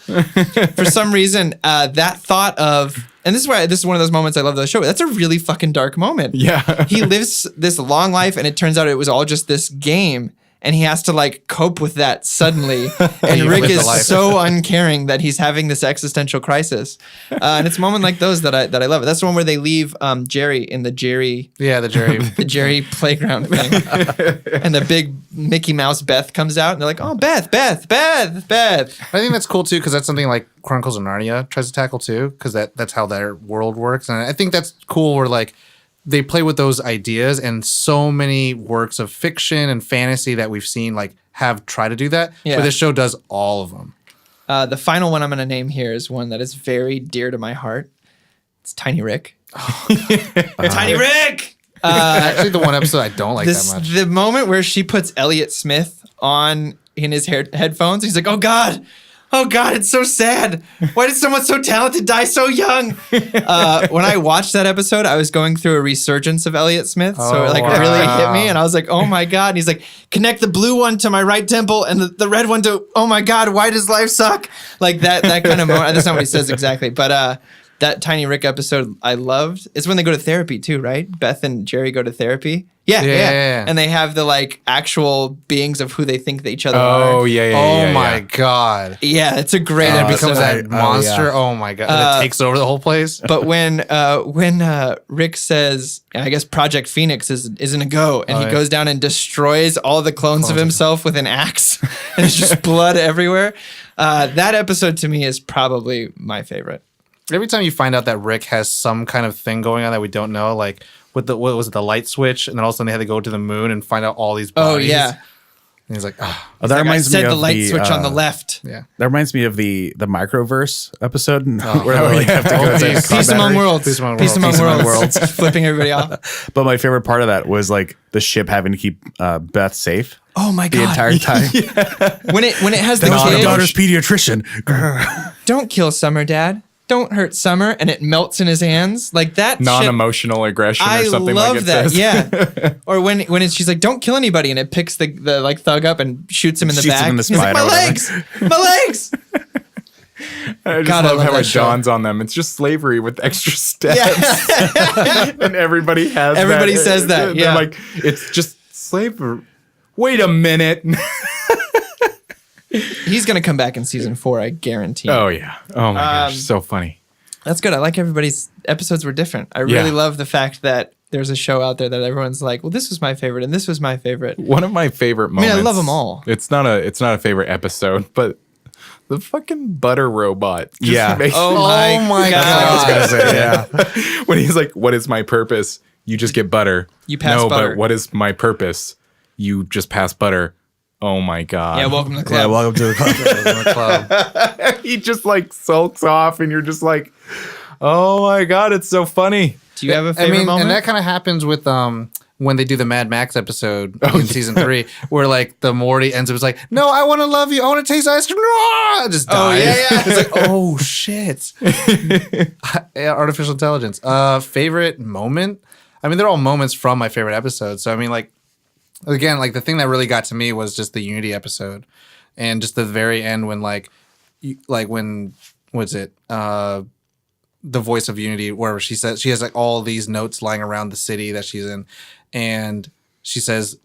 A: For some reason, that thought of, and this is one of those moments I love the show. That's a really fucking dark moment.
D: Yeah.
A: He lives this long life, and it turns out it was all just this game, and he has to like cope with that suddenly. And
B: You
A: Rick
B: live the
A: is
B: life.
A: so uncaring that he's having this existential crisis. And it's a moment like those that I love. That's the one where they leave Jerry in the Jerry
B: Yeah, the Jerry.
A: the Jerry playground thing. And the big Mickey Mouse Beth comes out, and they're like, oh, Beth.
B: I think that's cool too, because that's something like Chronicles of Narnia tries to tackle too, because that's how their world works, and I think that's cool. Where like they play with those ideas, and so many works of fiction and fantasy that we've seen like have tried to do that.
A: Yeah.
B: But this show does all of them.
A: The final one I'm going to name here is one that is very dear to my heart. It's Tiny Rick. Tiny Rick!
B: Actually, the one episode I don't like that much.
A: The moment where she puts Elliott Smith on in his headphones, he's like, oh God, it's so sad. Why did someone so talented die so young? When I watched that episode, I was going through a resurgence of Elliott Smith. So it like really hit me. And I was like, oh my God. And he's like, connect the blue one to my right temple and the red one to, oh my God, why does life suck? Like that kind of moment. That's not what he says exactly. But that Tiny Rick episode I loved. It's when they go to therapy too, right? Beth and Jerry go to therapy. Yeah. And they have the like actual beings of who they think that each other are.
D: Oh yeah.
B: Oh my God.
A: Yeah, it's a great
B: And it
A: episode.
B: becomes that monster.
E: yeah.
B: Oh my God. And it takes over the whole place.
A: But when Rick says, I guess Project Phoenix isn't a go, and he goes down and destroys all the clones of himself with an axe, and it's just blood everywhere. That episode to me is probably my favorite.
B: Every time you find out that Rick has some kind of thing going on that we don't know, like with what was it, the light switch, and then all of a sudden they had to go to the moon and find out all these bodies.
A: Oh yeah.
B: And he's like, oh,
E: that
A: Like, I
E: reminds me
A: said
E: of
A: the light switch on the left.
B: yeah.
E: That reminds me of the microverse episode where they like have to go to
B: Peace
E: car
A: Peace among
E: battery.
A: worlds.
B: Peace among
A: Peace
B: worlds.
A: among
E: Peace among
A: worlds.
E: worlds.
A: Flipping everybody off.
E: But my favorite part of that was like the ship having to keep Beth safe
A: Oh my
E: the
A: God.
E: entire time.
A: When it has the
E: My
A: kid,
E: daughter's pediatrician.
A: don't kill Summer, Dad. Don't hurt Summer, and it melts in his hands like that. shit-
D: Non-emotional aggression or
A: I
D: something
A: love
D: like it
A: that.
D: says.
A: Yeah. Or when she's like, "Don't kill anybody," and it picks the like thug up and shoots him in the
E: Shoots him
A: back.
E: in the
A: He's like,
E: spine
A: "My
E: or whatever."
A: legs, my legs."
D: I just
A: God, I
D: love
A: love
D: how
A: that
D: it
A: show.
D: dawns on them. It's just slavery with extra steps.
A: Yeah.
D: And everybody has
A: Everybody
D: that.
A: says that,
D: They're
A: yeah.
D: like, it's just slavery. Wait a minute.
A: He's gonna come back in season 4, I guarantee.
D: Oh, yeah. Oh, my gosh. So funny.
A: That's good. I like everybody's episodes were different. I really
D: Yeah.
A: love the fact that there's a show out there that everyone's like, "Well, this was my favorite, and this was my favorite."
D: One of my favorite
A: mean, I
D: moments.
A: love 'em all.
D: It's not a favorite episode, but the fucking butter robot. Just
E: Yeah.
D: makes
A: Oh
D: me-
A: my
E: That's what I was gonna say. Yeah.
D: When he's like, "What is my purpose?" You just get butter.
A: You pass
D: no,
A: butter.
D: but what is my purpose? You just pass butter. Oh my god.
A: Yeah, welcome to the club.
E: Yeah, welcome to the club.
D: He just like sulks off, and you're just like, "Oh my god, it's so funny."
A: Do you have a
B: I
A: favorite
B: mean,
A: moment?
B: and that kind of happens with when they do the Mad Max episode in season 3, where like the Morty ends up is like, no, I want to love you. I want to taste ice cream. No! Just dies.
A: Oh, yeah.
B: It's like, oh shit. Yeah, artificial intelligence. Favorite moment? I mean, they're all moments from my favorite episodes. So I mean, like, again, like the thing that really got to me was just the Unity episode, and just the very end when when what's it? The voice of Unity, where she says she has like all these notes lying around the city that she's in, and she says,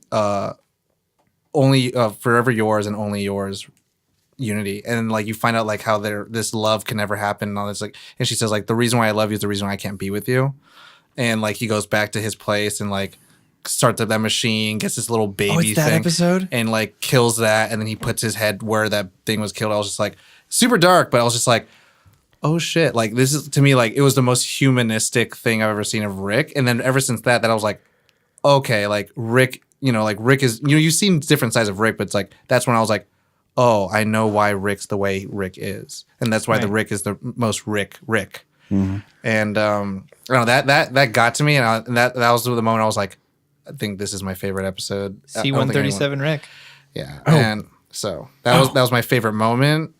B: "Only forever yours and only yours, Unity." And like you find out like how this love can never happen and all this, like, and she says like, the reason why I love you is the reason why I can't be with you. And like he goes back to his place and like starts up that machine, gets this little baby
A: that
B: thing,
A: episode?
B: and like kills that, and then he puts his head where that thing was killed. I was just like super dark, but I was just like, oh shit, like this is, to me, like it was the most humanistic thing I've ever seen of Rick. And then ever since that I was like, okay, like Rick, like Rick is, you've seen different sides of Rick, but it's like, that's when I was like, oh, I know why Rick's the way Rick is. And that's why the Rick is the most Rick. Mm-hmm. And I don't know, that got to me, and that was the moment I was like, I think this is my favorite episode.
A: C-137 Rick.
B: Yeah. Oh. And so that was my favorite moment,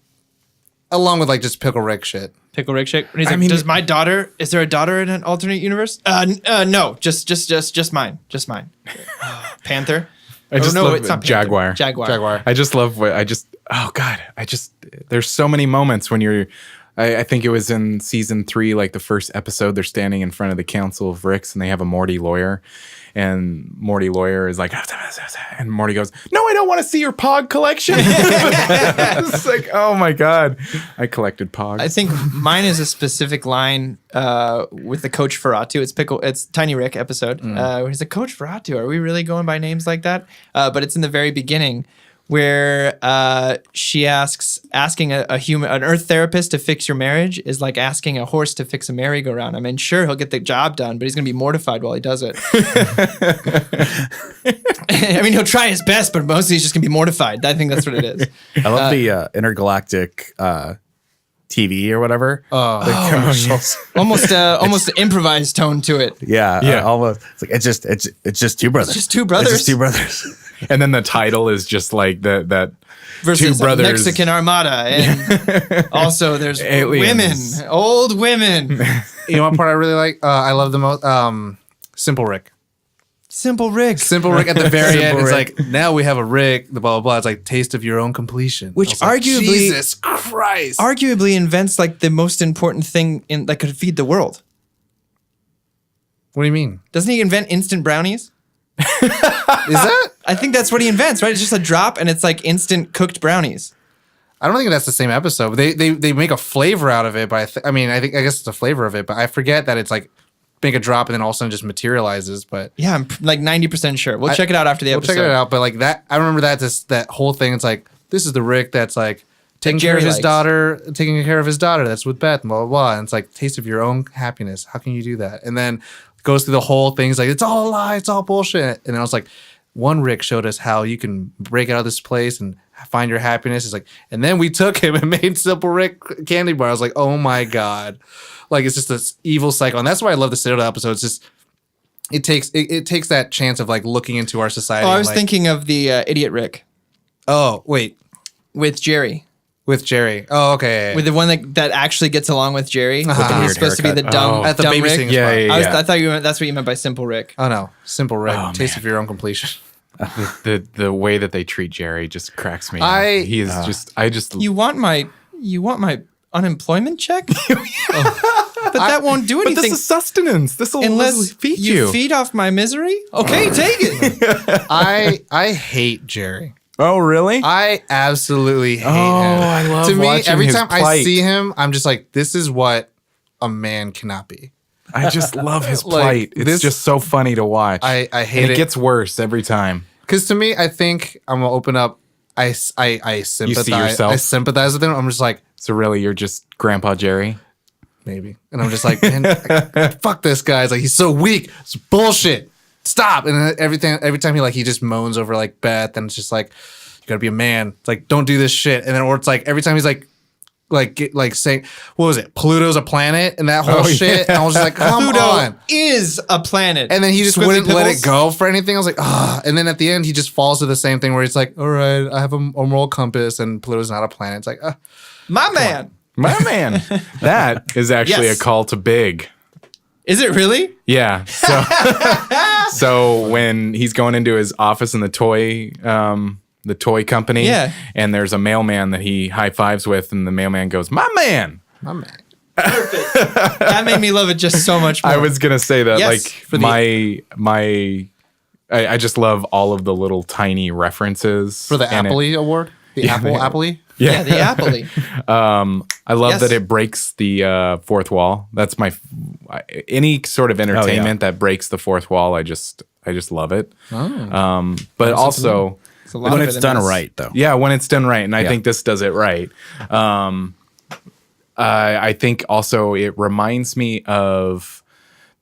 B: along with like just Pickle Rick shit.
A: Pickle Rick shit. And he's like, is there a daughter in an alternate universe? No, just mine. Panther.
D: It's not
A: Panther.
D: Jaguar.
A: Jaguar.
D: I just love there's so many moments when you're, I think it was in season 3, like the first episode, they're standing in front of the Council of Ricks and they have a Morty lawyer, and Morty lawyer is like, and Morty goes, no, I don't want to see your Pog collection. It's like, oh my God, I collected Pogs.
A: I think mine is a specific line with the Coach Ferratu. It's Tiny Rick episode. Where he's like, Coach Ferratu, are we really going by names like that? But it's in the very beginning, where she asking an Earth therapist to fix your marriage is like asking a horse to fix a merry-go-round. I mean, sure, he'll get the job done, but he's going to be mortified while he does it. I mean, he'll try his best, but mostly he's just going to be mortified. I think that's what it is.
E: I love the intergalactic TV or whatever. The commercials.
A: Almost an improvised tone to it.
E: Yeah. Almost. It's like it's just two brothers.
A: It's just two brothers.
E: It's just two brothers.
D: And then the title is just like that
A: versus
D: two brothers.
A: Mexican Armada, and also there's
D: aliens.
A: old women.
B: You know what part I really like? I love the most Simple Rick.
A: Simple Rick
B: at the very end. It's like, now we have a Rick, the blah blah blah. It's like taste of your own completion.
A: Which arguably,
B: Jesus Christ,
A: arguably invents like the most important thing that could feed the world.
B: What do you mean?
A: Doesn't he invent instant brownies?
B: Is that?
A: I think that's what he invents, right? It's just a drop, and it's like instant cooked brownies.
B: I don't think that's the same episode. They make a flavor out of it, but I guess it's a flavor of it. But I forget that it's like make a drop and then all of a sudden just materializes. But
A: yeah, I'm like 90% sure. We'll check it out after the episode.
B: We'll check it out. But like that, I remember that whole thing. It's like, this is the Rick that's like taking care of his daughter. That's with Beth, blah blah blah. And it's like, taste of your own happiness. How can you do that? And then goes through the whole thing. It's like, it's all a lie. It's all bullshit. And then I was like, one Rick showed us how you can break out of this place and find your happiness. It's like, and then we took him and made Simple Rick candy bar. I was like, oh my God. Like, it's just this evil cycle. And that's why I love the Citadel episode. It's just, it takes that chance of like looking into our society.
A: Oh, I was thinking of the Idiot Rick.
B: Oh, wait.
A: With Jerry.
B: With Jerry. Oh, okay.
A: With the one that actually gets along with Jerry.
B: Uh-huh.
A: He's supposed to be the dumb,
B: at the
A: dumb
B: baby
A: Rick.
B: singing spot.
A: I thought that's what you meant by Simple Rick.
B: Oh, no. Simple Rick.
D: Oh,
B: Taste
D: man.
B: of your own completion.
D: The way that they treat Jerry just cracks me up. He is
A: You want my unemployment check? But that won't do anything.
D: But this is sustenance. This will feed you.
A: Feed off my misery. Okay, take it.
B: I hate Jerry.
D: Oh, really?
B: I absolutely hate him.
D: I love
B: To me,
D: watching
B: every
D: his
B: time I
D: plight.
B: see him, I'm just like, this is what a man cannot be.
D: I just love his
B: Like,
D: plight. It's just so funny to watch.
B: I hate
D: and
B: it.
D: it gets worse every time.
B: Because to me, I think I'm gonna open up. I sympathize.
D: yourself?
B: I sympathize with him. I'm just like,
D: So really, you're just Grandpa Jerry?
B: maybe, and I'm just like, man, fuck this guy. It's like, he's so weak. It's bullshit. Stop. And then every time he just moans over like Beth, and it's just like, you gotta be a man. It's like, don't do this shit. And then, or it's like every time he's like, saying, what was it? Pluto's a planet and that whole shit. And I was just like, come
A: Pluto
B: on.
A: is a planet.
B: And then he just
A: Squiggly
B: wouldn't let
A: pickles?
B: it go for anything. I was like, ah. And then at the end, he just falls to the same thing where he's like, all right, I have a moral compass and Pluto's not a planet. It's like,
A: My man.
D: My man. That is actually
A: Yes.
D: a call to Big.
A: Is it really?
D: Yeah. So, so when he's going into his office in the toy company,
A: Yeah.
D: and there's a mailman that he high fives with, and the mailman goes, "My man."
B: my man.
A: That made me love it just so much more.
D: I was gonna say that,
A: Yes,
D: like
A: for the-
D: I just love all of the little tiny references
B: For the
D: in it.
B: Appley Award? The Appley?
A: yeah, the Appley.
D: I love
A: Yes.
D: that it breaks the fourth wall. That's my any sort of entertainment that breaks the fourth wall. I just love it. But also,
A: It's a lot
E: When
A: of
E: it's
A: it in
E: done
A: this.
E: right, though.
D: yeah, when it's done right, and I think this does it right. I think also it reminds me of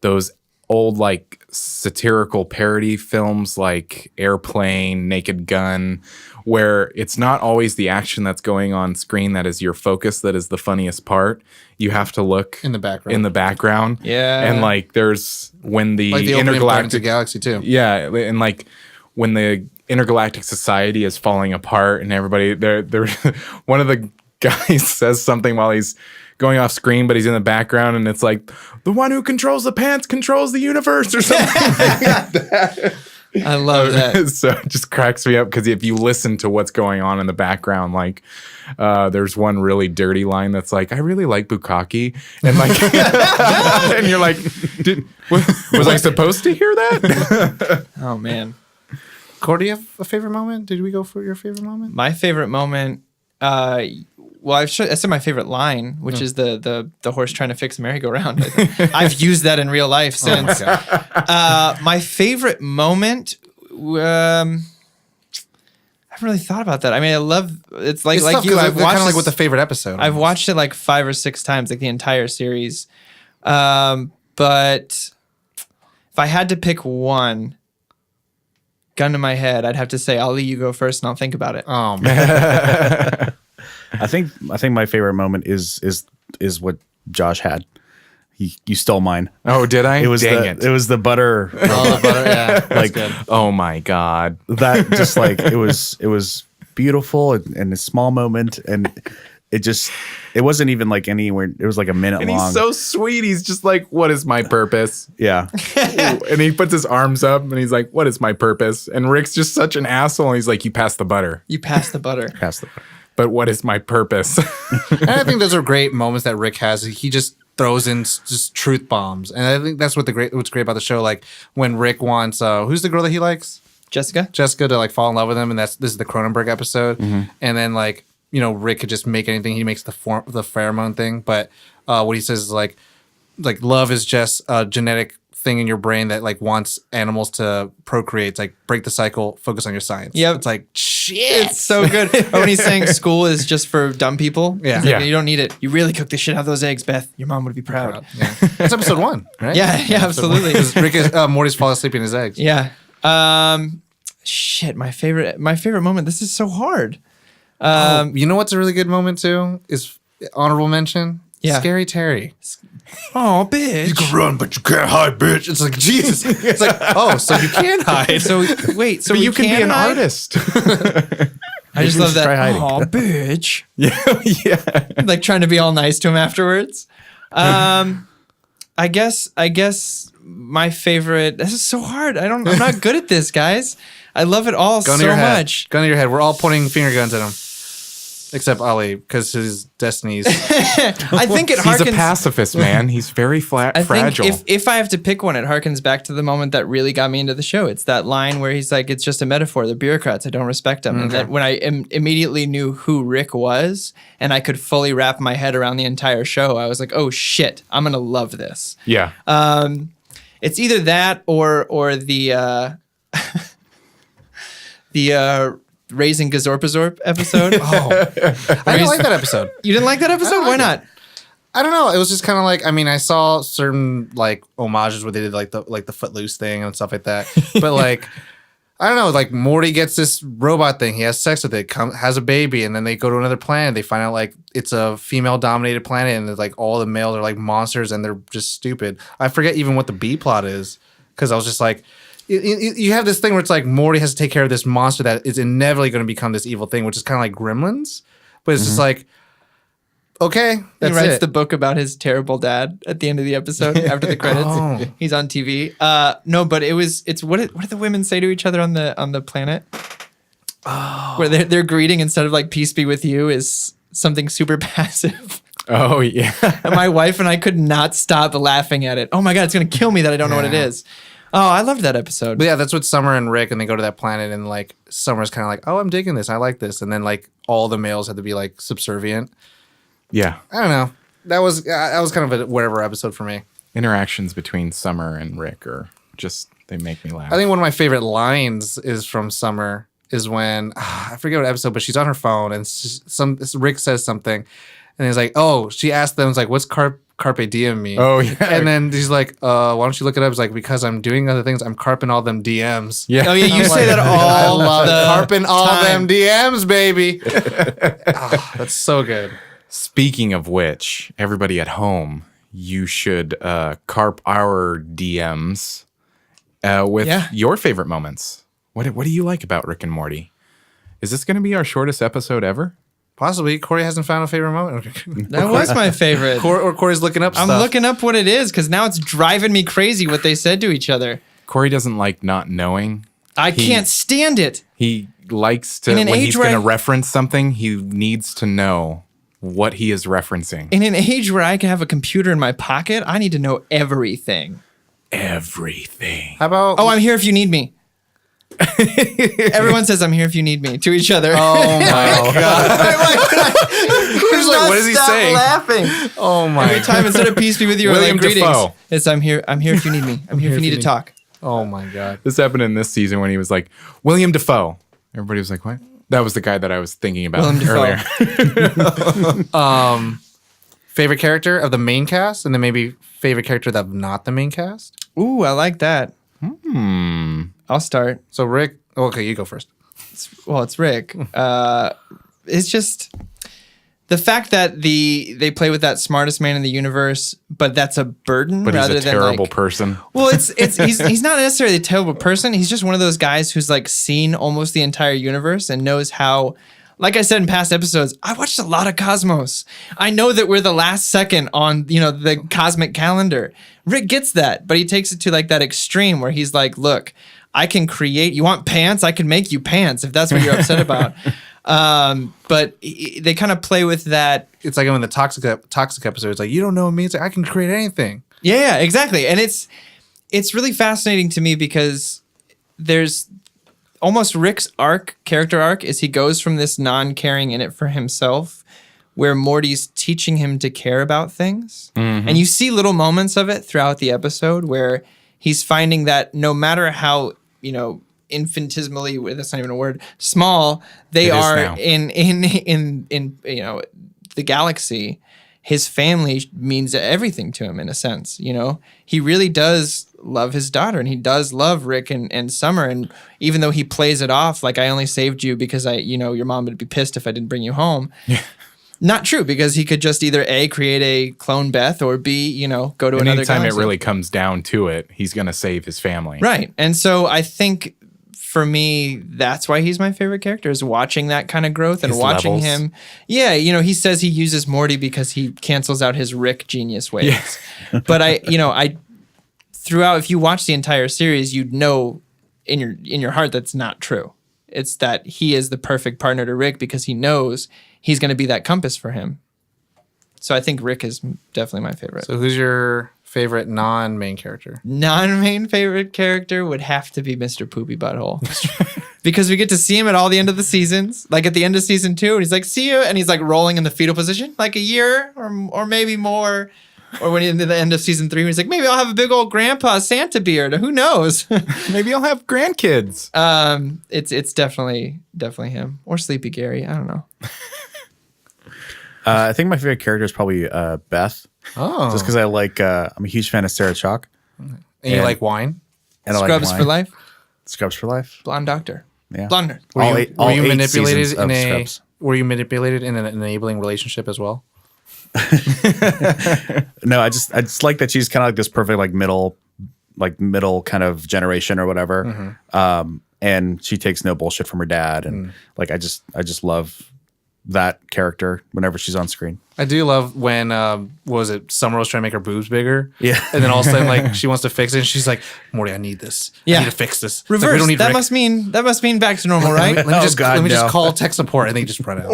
D: those old like satirical parody films like Airplane, Naked Gun, where it's not always the action that's going on screen that is your focus, that is the funniest part. You have to look
B: In the background.
D: In the background.
A: Yeah.
D: And like there's when the
B: Like the opening of Guardians of
D: intergalactic
B: the Galaxy, too.
D: yeah, and like when the intergalactic society is falling apart and everybody they're one of the guys says something while he's going off screen, but he's in the background, and it's like the one who controls the pants controls the universe or something.
A: I love that.
D: So it just cracks me up because if you listen to what's going on in the background, like there's one really dirty line that's like, I really like bukkake, and like, and you're like, was I supposed to hear that?
A: Oh man.
B: Corey, do you have a favorite moment? Did we go for your favorite moment?
A: My favorite moment, well, I said my favorite line, which is the horse trying to fix the merry-go-round. I've used that in real life since. My favorite moment, I haven't really thought about that. I mean, I love it's like
B: It's tough
A: you.
B: 'cause
A: I've
B: they're kind
A: watched
B: of like
A: this-
B: with the favorite episode.
A: I've watched it like 5 or 6 times, like the entire series. But if I had to pick one, gun to my head, I'd have to say, Ollie, you go first, and I'll think about it.
B: Oh, man.
E: I think my favorite moment is what Josh had. You stole mine.
D: Oh, did I?
E: It was
D: Dang
E: it was the butter.
B: Oh, the butter, yeah.
E: like
D: Oh my God.
E: that. Just like it was beautiful and a small moment, and it wasn't even like anywhere. It was like a minute
D: And
E: long.
D: he's so sweet. He's just like, what is my purpose?
E: yeah.
D: And he puts his arms up and he's like, what is my purpose? And Rick's just such an asshole. And he's like, you passed the butter.
A: You passed the butter.
E: Pass the butter.
D: But what is my purpose?
B: And I think those are great moments that Rick has. He just throws in just truth bombs. And I think that's what's great about the show. Like when Rick wants, who's the girl that he likes?
A: Jessica?
B: Jessica to like fall in love with him. And this is the Cronenberg episode. And then like, you know, Rick could just make anything. He makes the pheromone thing. But what he says is like love is just a genetic thing in your brain that like wants animals to procreate. It's like break the cycle, focus on your science.
A: Yep.
B: It's like shit.
A: It's so good. Or when he's saying school is just for dumb people.
B: Yeah.
A: He's like,
D: Yeah.
A: You don't need it. You really cooked the shit out of those eggs, Beth. Your mom would be proud.
B: Yeah. That's episode 1, right?
A: Yeah, absolutely.
B: Because Rick Morty's falling asleep in his eggs.
A: Yeah. Shit, my favorite moment. This is so hard.
B: You know what's a really good moment too? Is honorable mention?
A: Yeah.
B: Scary Terry.
A: Oh, bitch.
B: Run, but you can't hide, bitch. It's like Jesus. It's like, oh, so you can hide.
A: So wait, so
D: But
A: we
D: you can be an
A: hide?
D: artist.
A: I just
E: you
A: love
E: should
A: that.
E: try hiding.
A: Oh, bitch.
D: Yeah.
A: Like trying to be all nice to him afterwards. I guess my favorite. This is so hard. I'm not good at this, guys. I love it all
B: Gun to
A: so
B: your head.
A: much.
B: Gun to your head. We're all pointing finger guns at him. Except Ali, because his destiny's.
A: I think it
D: He's a
A: harkens.
D: pacifist, man. He's very
A: I
D: fragile.
A: think if I have to pick one, it harkens back to the moment that really got me into the show. It's that line where he's like, "It's just a metaphor. They're bureaucrats. I don't respect them." And that when I immediately knew who Rick was, and I could fully wrap my head around the entire show, I was like, "Oh shit, I'm gonna love this."
D: yeah.
A: It's either that or the the Raising Gazorpazorp episode.
B: I didn't like that episode.
A: You didn't like that episode? Why not?
B: I don't know. It was just kind of like, I mean, I saw certain like homages where they did like the Footloose thing and stuff like that. But like, I don't know, like Morty gets this robot thing. He has sex with it, has a baby, and then they go to another planet. They find out like it's a female-dominated planet, and like all the males are like monsters, and they're just stupid. I forget even what the B plot is because I was just like, you have this thing where it's like Morty has to take care of this monster that is inevitably going to become this evil thing, which is kind of like Gremlins, but it's just like, okay, that's
A: he writes
B: it.
A: the book about his terrible dad at the end of the episode after the credits.
B: Oh.
A: He's on TV. No, but it's what do the women say to each other on the planet? Oh. Where their greeting instead of like peace be with you is something super passive.
D: Oh yeah.
A: And my wife and I could not stop laughing at it. Oh my god, it's gonna kill me that I don't know what it is. Oh, I loved that episode.
B: But yeah, that's what Summer and Rick, and they go to that planet, and like Summer's kind of like, oh, I'm digging this, I like this, and then like all the males had to be like subservient.
D: Yeah.
B: I don't know. That was kind of a whatever episode for me.
D: Interactions between Summer and Rick are just, they make me laugh.
B: I think one of my favorite lines is from Summer is when I forget what episode, but she's on her phone and Rick says something, and he's like, oh, she asked them, it's like, what's Carpe diem mean?
D: Oh yeah.
B: And then he's like, why don't you look it up? It's like, because I'm doing other things, I'm carping all them DMs.
D: Yeah.
A: Oh yeah, you
B: I'm
A: say
B: like,
A: that all
B: I love
A: the
B: carping all
A: time.
B: them DMs, baby. That's so good.
D: Speaking of which, everybody at home, you should carp our DMs with your favorite moments. What do you like about Rick and Morty? Is this going to be our shortest episode ever?
B: Possibly. Corey hasn't found a favorite moment.
A: That was my favorite.
B: Corey's looking up stuff.
A: I'm looking up what it is because now it's driving me crazy what they said to each other.
D: Corey doesn't like not knowing.
A: I can't stand it.
D: He likes to,
A: In an
D: when
A: age
D: he's
A: where
D: going to
A: I-
D: reference something, he needs to know what he is referencing.
A: In an age where I can have a computer in my pocket, I need to know everything.
D: Everything.
B: How about...
A: Oh, I'm here if you need me. Everyone says I'm here if you need me to each other.
B: Oh, my God.
A: Who's
D: like, what is he saying?
A: Laughing.
B: Oh, my
A: Every time instead of peace be with you or
D: William
A: like greetings,
D: Dafoe.
A: it's I'm here if you need me. I'm here if you need to talk.
B: Oh, my God.
D: This happened in this season when he was like, William Dafoe. Everybody was like, what? That was the guy that I was thinking about
A: Willem Dafoe.
D: earlier.
B: Favorite character of the main cast, and then maybe favorite character that's not the main cast?
A: Ooh, I like that. I'll start.
B: So, Rick... Okay, you go first.
A: Well, it's Rick. It's just the fact that they play with that smartest man in the universe, but that's a burden
D: But
A: rather
D: he's a
A: than
D: terrible
A: like,
D: person.
A: Well, he's not necessarily a terrible person. He's just one of those guys who's like seen almost the entire universe and knows how. Like I said in past episodes, I watched a lot of Cosmos. I know that we're the last second on the cosmic calendar. Rick gets that, but he takes it to like that extreme where he's like, "Look, I can create. You want pants? I can make you pants if that's what you're upset about." But they kind of play with that.
B: It's like in the toxic episode. It's like, you don't know me. It's like, I can create anything.
A: Yeah, exactly. And it's really fascinating to me because there's almost Rick's character arc is he goes from this non-caring in it for himself where Morty's teaching him to care about things. Mm-hmm. And you see little moments of it throughout the episode where he's finding that no matter how, infinitesimally, that's not even a word, small they are in the galaxy, his family means everything to him in a sense. He really does love his daughter, and he does love Rick and Summer. And even though he plays it off like, I only saved you because your mom would be pissed if I didn't bring you home. Yeah. Not true, because he could just either A, create a clone Beth, or B, go to another
D: anytime
A: galaxy.
D: it really comes down to it, he's going to save his family.
A: Right. And so I think for me, that's why he's my favorite character, is watching that kind of growth and
D: His
A: watching
D: levels.
A: him. Yeah, he says he uses Morty because he cancels out his Rick genius ways. Yeah. But I throughout, if you watch the entire series, you'd know in your heart that's not true. It's that he is the perfect partner to Rick because he knows he's going to be that compass for him. So I think Rick is definitely my favorite.
B: So who's your favorite non-main character?
A: Non-main favorite character would have to be Mr. Poopy Butthole. Because we get to see him at all the end of the seasons. Like at the end of season 2, and he's like, see you. And he's like rolling in the fetal position, like a year or maybe more. Or when he's into the end of season 3, he's like, maybe I'll have a big old grandpa Santa beard. Who knows?
D: Maybe I'll have grandkids.
A: It's definitely him. Or Sleepy Gary. I don't know.
E: I think my favorite character is probably Beth.
B: Oh.
E: Just because I'm a huge fan of Sarah Chalk.
B: And you like wine?
E: And I like
A: Scrubs
E: wine.
A: for life.
E: Scrubs for life.
A: Blonde doctor.
E: Yeah.
A: Blonde nerd.
B: Were you
E: 8
B: manipulated
E: seasons of Scrubs.
B: Were you manipulated in an enabling relationship as well?
E: No, I just like that she's kind of like this perfect middle kind of generation or whatever. And she takes no bullshit from her dad, and I just love that character whenever she's on screen.
B: I do love when what was it? Summer was trying to make her boobs bigger.
E: Yeah.
B: And then all of a sudden she wants to fix it, and she's like, Morty, I need this.
A: Yeah.
B: I need to fix this. It's
A: Reverse.
B: Like, we don't need
A: that
B: Rick.
A: must mean back to normal, right?
B: Let me just
E: no.
B: call tech support, and they just run out.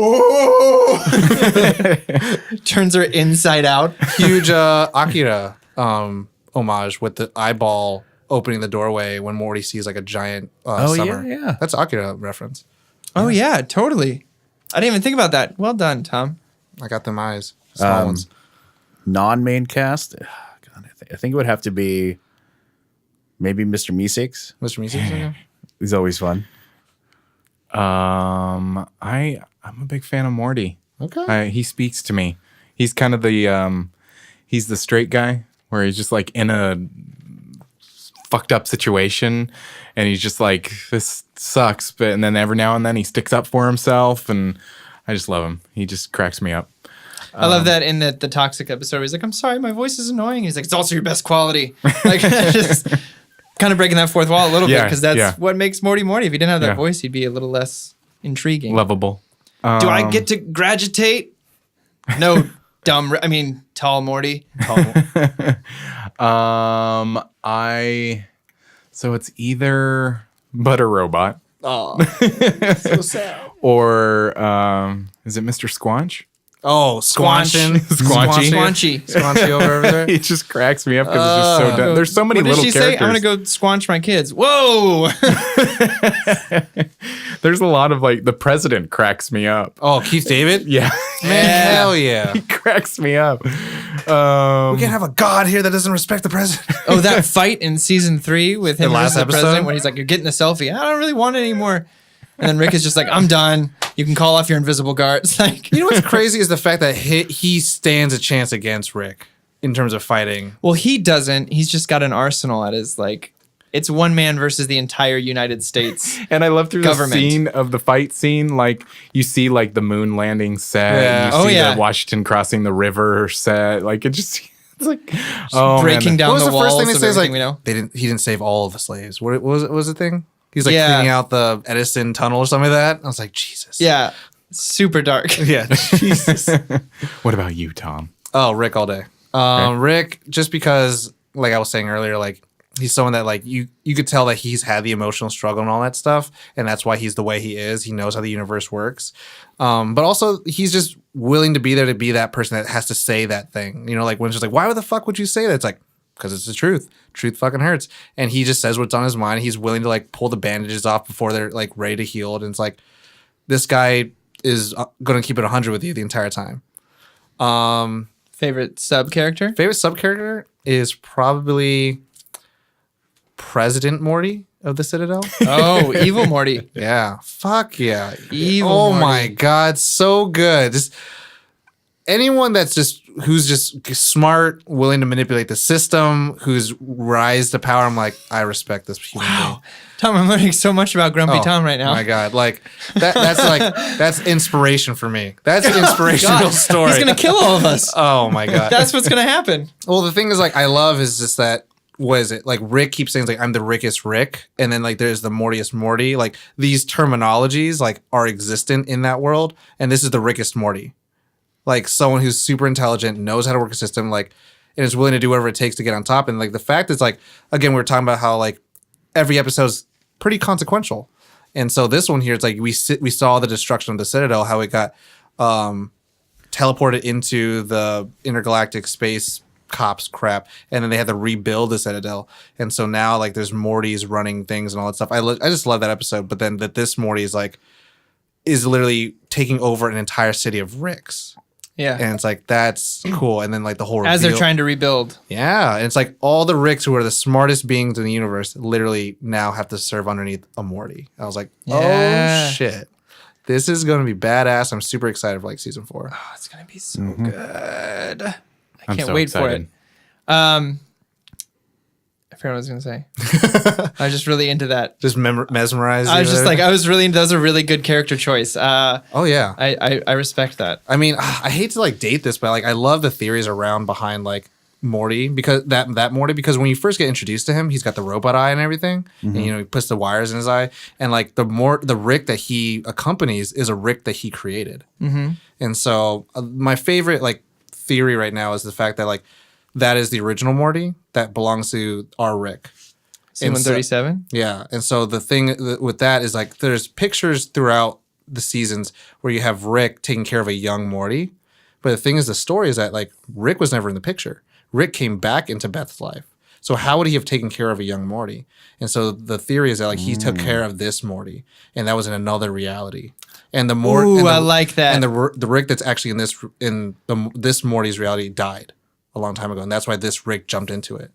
A: Turns her inside out.
B: Huge Akira homage with the eyeball opening the doorway when Morty sees a giant summer.
E: yeah.
B: That's Akira reference.
A: Oh yeah, totally. I didn't even think about that. Well done, Tom.
B: I got them eyes. Small ones.
E: Non-main cast. God, I think it would have to be maybe Mr. Meeseeks.
B: Mr. Meeseeks?
E: He's always fun.
D: I'm a big fan of Morty.
B: Okay.
D: He speaks to me. He's kind of the he's the straight guy where he's just in a fucked up situation and he's just this sucks, and then every now and then he sticks up for himself, and I just love him. He just cracks me up.
A: I love that in the toxic episode where he's like, I'm sorry, my voice is annoying. He's like, it's also your best quality. Just kind of breaking that fourth wall a little bit, because that's what makes Morty Morty. If he didn't have that voice, he'd be a little less intriguing.
D: Lovable.
A: Do I get to graduate? No, tall Morty.
D: So it's either Butter Robot.
A: Oh, so sad.
D: Or is it Mr. Squanch?
B: Oh, Squanchin.
A: Squanchy.
B: Squanchy over there.
D: He just cracks me up because it's just so dumb. There's so many
A: what
D: little
A: did she
D: characters.
A: say? I'm going to go squanch my kids. Whoa.
D: There's a lot of the president cracks me up.
B: Oh, Keith David?
D: Yeah.
B: Man, hell yeah.
D: He cracks me up.
B: We can't have a god here that doesn't respect the president.
A: Oh, that fight in season 3 with him
B: last
A: versus the
B: episode?
A: president when he's like, you're getting a selfie. I don't really want it anymore. And then Rick is just like, I'm done. You can call off your invisible guards.
B: You know what's crazy is the fact that he stands a chance against Rick in terms of fighting.
A: Well, he doesn't. He's just got an arsenal at his it's one man versus the entire United States.
D: And I love through
A: government.
D: the scene of the fight scene, you see the moon landing set,
B: Yeah.
D: you see the Washington crossing the river set, it's
A: breaking down
B: What was
A: the
B: the first
A: walls
B: thing they
A: of
B: say? Is
A: everything we know.
B: he didn't save all of the slaves. What was the thing? He's cleaning out the Edison tunnel or something like that. I was like, Jesus.
A: Yeah. Super dark.
B: Yeah. Jesus.
D: What about you, Tom?
B: Oh, Rick all day. Rick, just because, I was saying earlier, he's someone that you could tell that he's had the emotional struggle and all that stuff, and that's why he's the way he is. He knows how the universe works, but also he's just willing to be there to be that person that has to say that thing. When it's just why the fuck would you say that? It's because it's the truth. Truth fucking hurts, and he just says what's on his mind. He's willing to pull the bandages off before they're ready to heal, and it's this guy is going to keep it 100 with you the entire time.
A: Favorite sub character?
B: Favorite sub character is probably President Morty of the Citadel.
A: Oh, evil Morty.
B: Yeah. Fuck yeah.
A: Evil
B: Oh
A: Morty.
B: my God. So good. Just anyone who's just smart, willing to manipulate the system, who's rise to power. I'm I respect this human being.
A: Tom, I'm learning so much about Grumpy Tom right now.
B: Oh my God. That's inspiration for me. That's an inspirational story.
A: He's going to kill all of us.
B: Oh my God.
A: That's what's going to happen.
B: Well, the thing is, I love is just that, what is it? Rick keeps saying, I'm the Rickest Rick. And then, there's the Mortiest Morty. These terminologies, are existent in that world. And this is the Rickest Morty. Someone who's super intelligent, knows how to work a system, and is willing to do whatever it takes to get on top. And, the fact is, again, we were talking about how, every episode's pretty consequential. And so this one here, it's we saw the destruction of the Citadel, how it got teleported into the intergalactic space cops crap, and then they had to rebuild the Citadel, and so now there's Morty's running things and all that stuff. I just love that episode, but then that this Morty is literally taking over an entire city of Ricks.
A: Yeah.
B: And it's that's cool. And then the whole
A: As they're
B: reveal.
A: trying to rebuild.
B: Yeah. And it's all the Ricks who are the smartest beings in the universe literally now have to serve underneath a Morty. I was
A: Yeah.
B: oh shit. This is going to be badass. I'm super excited for season 4.
A: Oh, it's going to be so good. I
D: I'm
A: can't
D: so
A: wait
D: excited.
A: for it. forgot what I was gonna say. I was just really into that.
B: Just mesmerized.
A: I was just like, I was really into. That was a really good character choice.
B: oh yeah.
A: I respect that.
B: I mean, I hate to like date this, but like I love the theories around behind like Morty because that Morty, because when you first get introduced to him, he's got the robot eye and everything, and he puts the wires in his eye, and like the Rick that he accompanies is a Rick that he created. And so my favorite like theory right now is the fact that like that is the original Morty that belongs to our Rick.
A: C-137?
B: Yeah. And so the thing with that is like there's pictures throughout the seasons where you have Rick taking care of a young Morty. But the thing is, the story is that like Rick was never in the picture. Rick came back into Beth's life. So how would he have taken care of a young Morty? And so the theory is that like he took care of this Morty, and that was in another reality. And the more,
A: I like that.
B: And the Rick that's actually in this Morty's reality died a long time ago, and that's why this Rick jumped into it.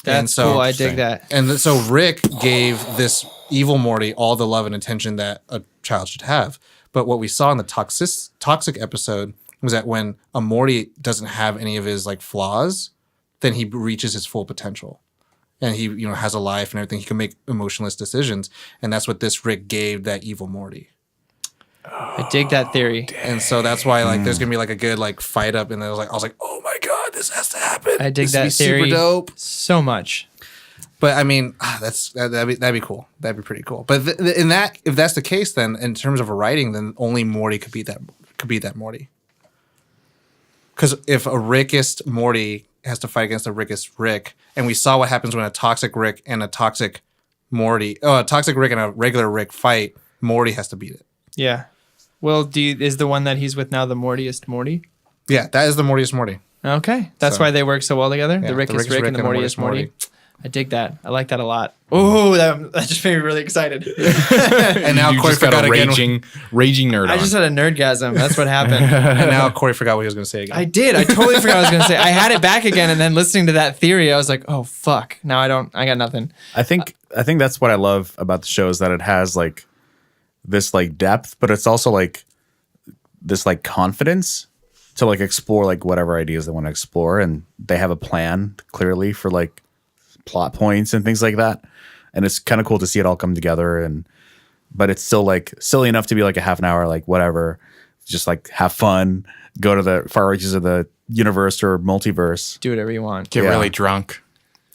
A: That's cool. I dig that.
B: And so Rick gave this evil Morty all the love and attention that a child should have. But what we saw in the toxic episode was that when a Morty doesn't have any of his like flaws, then he reaches his full potential. And he, has a life and everything. He can make emotionless decisions. And that's what this Rick gave that evil Morty.
A: I dig that theory.
B: And so that's why like there's gonna be like a good like fight up, and I was like, oh my god, this has to happen.
A: I dig that theory. Super dope. So much.
B: But I mean, that'd be cool. That'd be pretty cool. But if that's the case, then in terms of a writing, then only Morty could be that Morty. Because if a Rickist Morty has to fight against a Rickist Rick, and we saw what happens when a toxic Rick and a toxic Morty, a toxic Rick and a regular Rick fight, Morty has to beat it.
A: Yeah. Well, is the one that he's with now the Mortiest Morty?
B: Yeah, that is the Mortiest Morty.
A: Okay. That's why they work so well together?
B: Yeah,
A: the Rickist Rick and the Mortiest Morty. I dig that. I like that a lot. Oh, that just made me really excited.
B: And now Corey forgot
D: raging nerd.
A: I just had a nerdgasm. That's what happened.
B: And now Corey forgot what he was going to say again.
A: I did. I totally forgot what I was going to say. I had it back again, and then listening to that theory, I was like, oh fuck. Now I got nothing.
E: I think that's what I love about the show is that it has like this like depth, but it's also like this like confidence to like explore like whatever ideas they want to explore, and they have a plan clearly for like plot points and things like that. And it's kind of cool to see it all come together, but it's still like silly enough to be like a half an hour, like whatever, just like have fun, go to the far reaches of the universe or multiverse,
A: do whatever you want,
D: get really drunk,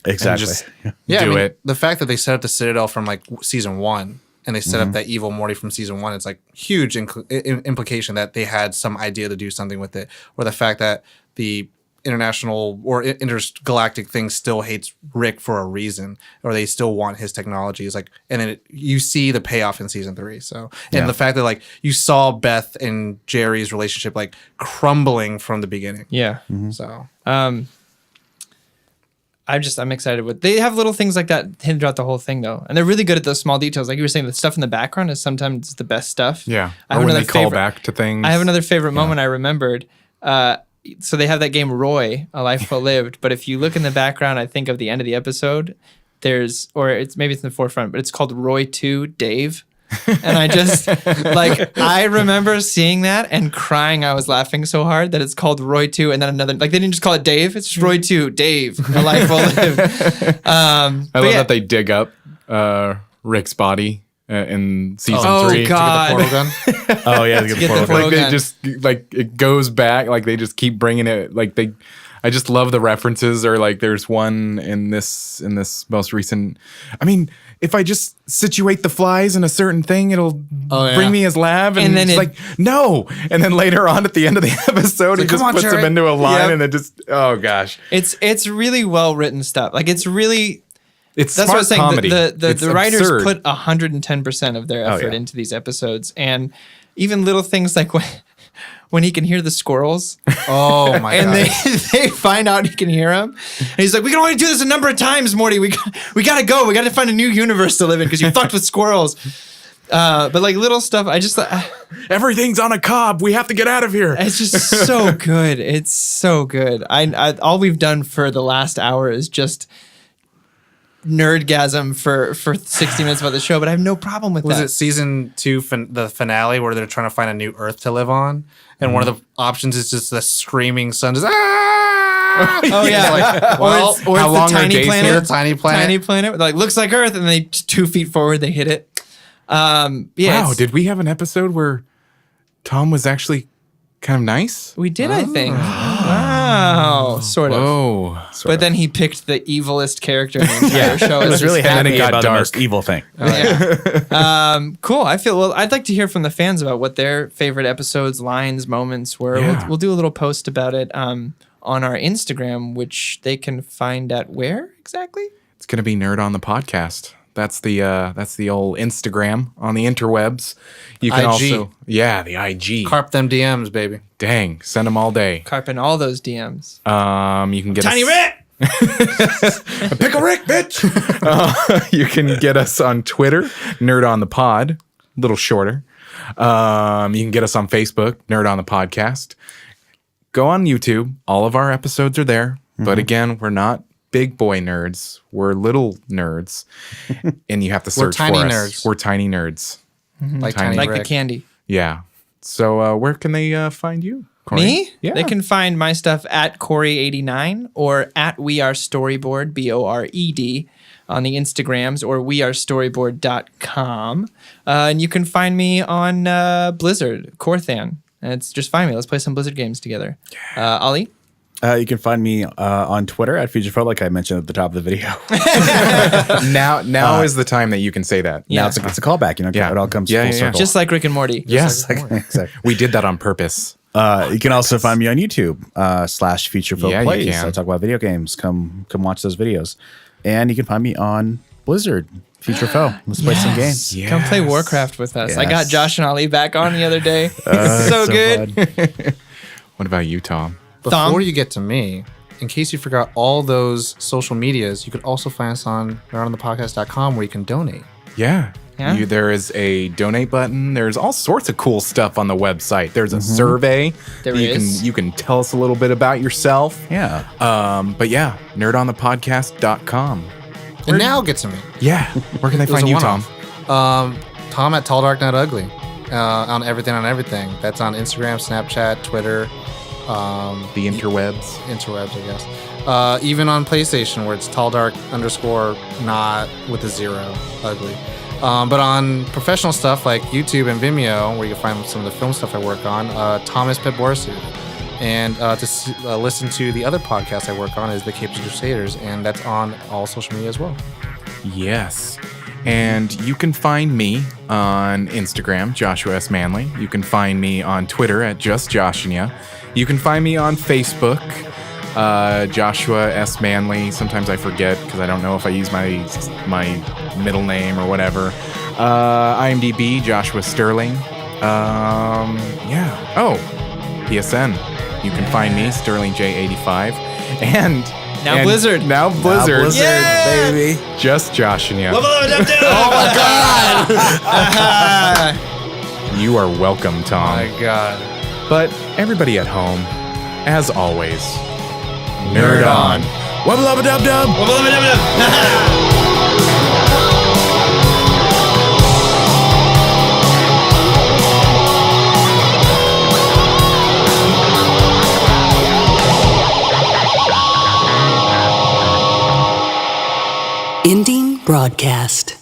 E: exactly.
D: Do it.
B: The fact that they set up the Citadel from like season 1, and they set up that evil Morty from season 1, it's like huge implication that they had some idea to do something with it, or the fact that the international or intergalactic thing still hates Rick for a reason, or they still want his technology. It's like, and then you see the payoff in season 3. So, and the fact that like you saw Beth and Jerry's relationship like crumbling from the beginning.
A: Yeah.
B: So,
A: I'm excited with. They have little things like that hidden throughout the whole thing, though, and they're really good at those small details. Like you were saying, the stuff in the background is sometimes the best stuff.
D: Yeah,
A: I have
D: or when
A: another
D: they call back to things.
A: I have another favorite moment I remembered. So they have that game Roy, A Life Well Lived. But if you look in the background, I think of the end of the episode, maybe it's in the forefront, but it's called Roy 2 Dave. And I just I remember seeing that and crying. I was laughing so hard that it's called Roy 2 and then another, like they didn't just call it Dave, it's just Roy 2 Dave, A Life Well Lived.
D: I love that they dig up Rick's body in season 3.
A: Oh God!
B: To get the portal gun.
E: Oh yeah, to get the portal gun.
D: Like they just like it goes back. Like they just keep bringing it. Like I just love the references. Or like there's one in this most recent. I mean, if I just situate the flies in a certain thing, it'll bring me his lab. And then it's like no. And then later on at the end of the episode, he just puts him into a line, and it just gosh.
A: It's really well written stuff. Like it's really.
D: That's
A: what I was saying.
D: Comedy.
A: The writers
D: absurd.
A: Put 110% of their effort into these episodes, and even little things like when he can hear the squirrels.
B: Oh my god!
A: And they find out he can hear them, and he's like, "We can only do this a number of times, Morty. We gotta go. We gotta find a new universe to live in because you fucked with squirrels." But like little stuff, I just
D: everything's on a cob. We have to get out of here.
A: It's just so good. It's so good. I all we've done for the last hour is just nerdgasm for 60 minutes about the show, but I have no problem with that.
B: Was it season 2, the finale, where they're trying to find a new Earth to live on, and one of the options is just the screaming sun, just
A: Oh yeah,
B: Like,
A: or
B: well,
A: it's
D: how long
A: the
D: are
A: tiny
D: days
A: planet.
B: here? Tiny planet.
A: Tiny planet. Like looks like Earth, and they 2 feet forward they hit it. Yeah.
D: Wow,
A: it's-
D: did we have an episode where Tom was actually kind of nice?
A: we did? I think. Wow, sort of.
D: Oh,
A: But then he picked the evilest character in the entire show.
E: I
A: as
E: was really
A: his
D: then it
E: happy
D: got
E: about the
D: dark.
E: most evil thing.
A: Yeah. Cool. I'd like to hear from the fans about what their favorite episodes, lines, moments were.
D: Yeah.
A: We'll do a little post about it on our Instagram, which they can find at where exactly?
D: it's gonna be Nerd on the Podcast. That's the old Instagram on the interwebs. You can
B: IG.
D: also the IG.
B: Carp them DMs, baby.
D: Dang, send them all day.
A: Carping all those DMs.
D: You can get
A: Tiny
D: us,
A: Rick!
D: Pickle Rick, bitch. You can get us on Twitter, Nerd on the Pod, a little shorter. You can get us on Facebook, Nerd on the Podcast. Go on YouTube. All of our episodes are there. But again, we're not big boy nerds. We're little nerds. And you have to search
B: tiny
D: for us.
B: nerds.
D: We're tiny nerds.
B: Like
D: Tiny.
B: Tiny
A: Like the
B: Rick.
A: candy.
D: Yeah. So where can they find you, Corey?
A: Me?
D: Yeah.
A: They can find my stuff at Corey89 or at We Are Storyboard, BORED, on the Instagrams or wearestoryboard.com. And you can find me on Blizzard, Corthan. And it's just find me. Let's play some Blizzard games together. Ollie?
E: You can find me on Twitter at FutureFo, like I mentioned at the top of the video.
D: Now is the time that you can say that.
A: Yeah.
E: Now it's a callback,
D: Yeah.
E: it all comes
D: Yeah,
E: full
D: yeah, yeah.
E: circle.
A: Just like Rick and Morty.
D: Yes.
E: Exactly.
D: We did that on purpose.
E: You can also find me on YouTube /FutureFo
D: Yeah, you
E: Plays.
D: can.
E: I talk about video games. Come watch those videos. And you can find me on Blizzard FutureFo. Let's play some games.
A: Come play Warcraft with us. I got
E: Yes.
A: Josh and Ollie back on the other day. so
E: So
A: good.
E: fun.
D: What about you, Tom?
B: Before
A: Thumb.
B: you get to me, in case you forgot all those social medias, you could also find us on nerdonthepodcast.com where you can donate.
D: Yeah.
A: Yeah.
D: There is a donate button. There's all sorts of cool stuff on the website. There's a survey.
A: There
D: that
A: is.
D: You can tell us a little bit about yourself.
E: Yeah.
D: But yeah, nerdonthepodcast.com.
B: And now get to me.
D: Yeah. Where can they
B: It was
D: find
B: a
D: you, Tom?
B: one-off. Tom at Tall Dark Not Ugly. On everything. That's on Instagram, Snapchat, Twitter,
D: The interwebs.
B: interwebs, I guess. Even on PlayStation, where it's Tall Dark _ not with a 0 ugly. But on professional stuff like YouTube and Vimeo, where you can find some of the film stuff I work on, Thomas Petborsu. And to listen to the other podcast I work on is The Capes Crusaders, and that's on all social media as well.
D: Yes. And you can find me on Instagram, Joshua S. Manley. You can find me on Twitter at Just Joshinia. You can find me on Facebook, Joshua S. Manley. Sometimes I forget because I don't know if I use my middle name or whatever. IMDb, Joshua Sterling. Yeah. Oh, PSN. You can find me, Sterling J85. And
A: Now Blizzard.
D: Now Blizzard.
E: Blizzard,
A: Yeah!
E: baby.
D: Just Joshinia.
A: Oh my God.
D: You are welcome, Tom.
B: My God.
D: But everybody at home, as always, nerd on.
E: Wubba lubba dub dub.
C: Ending broadcast.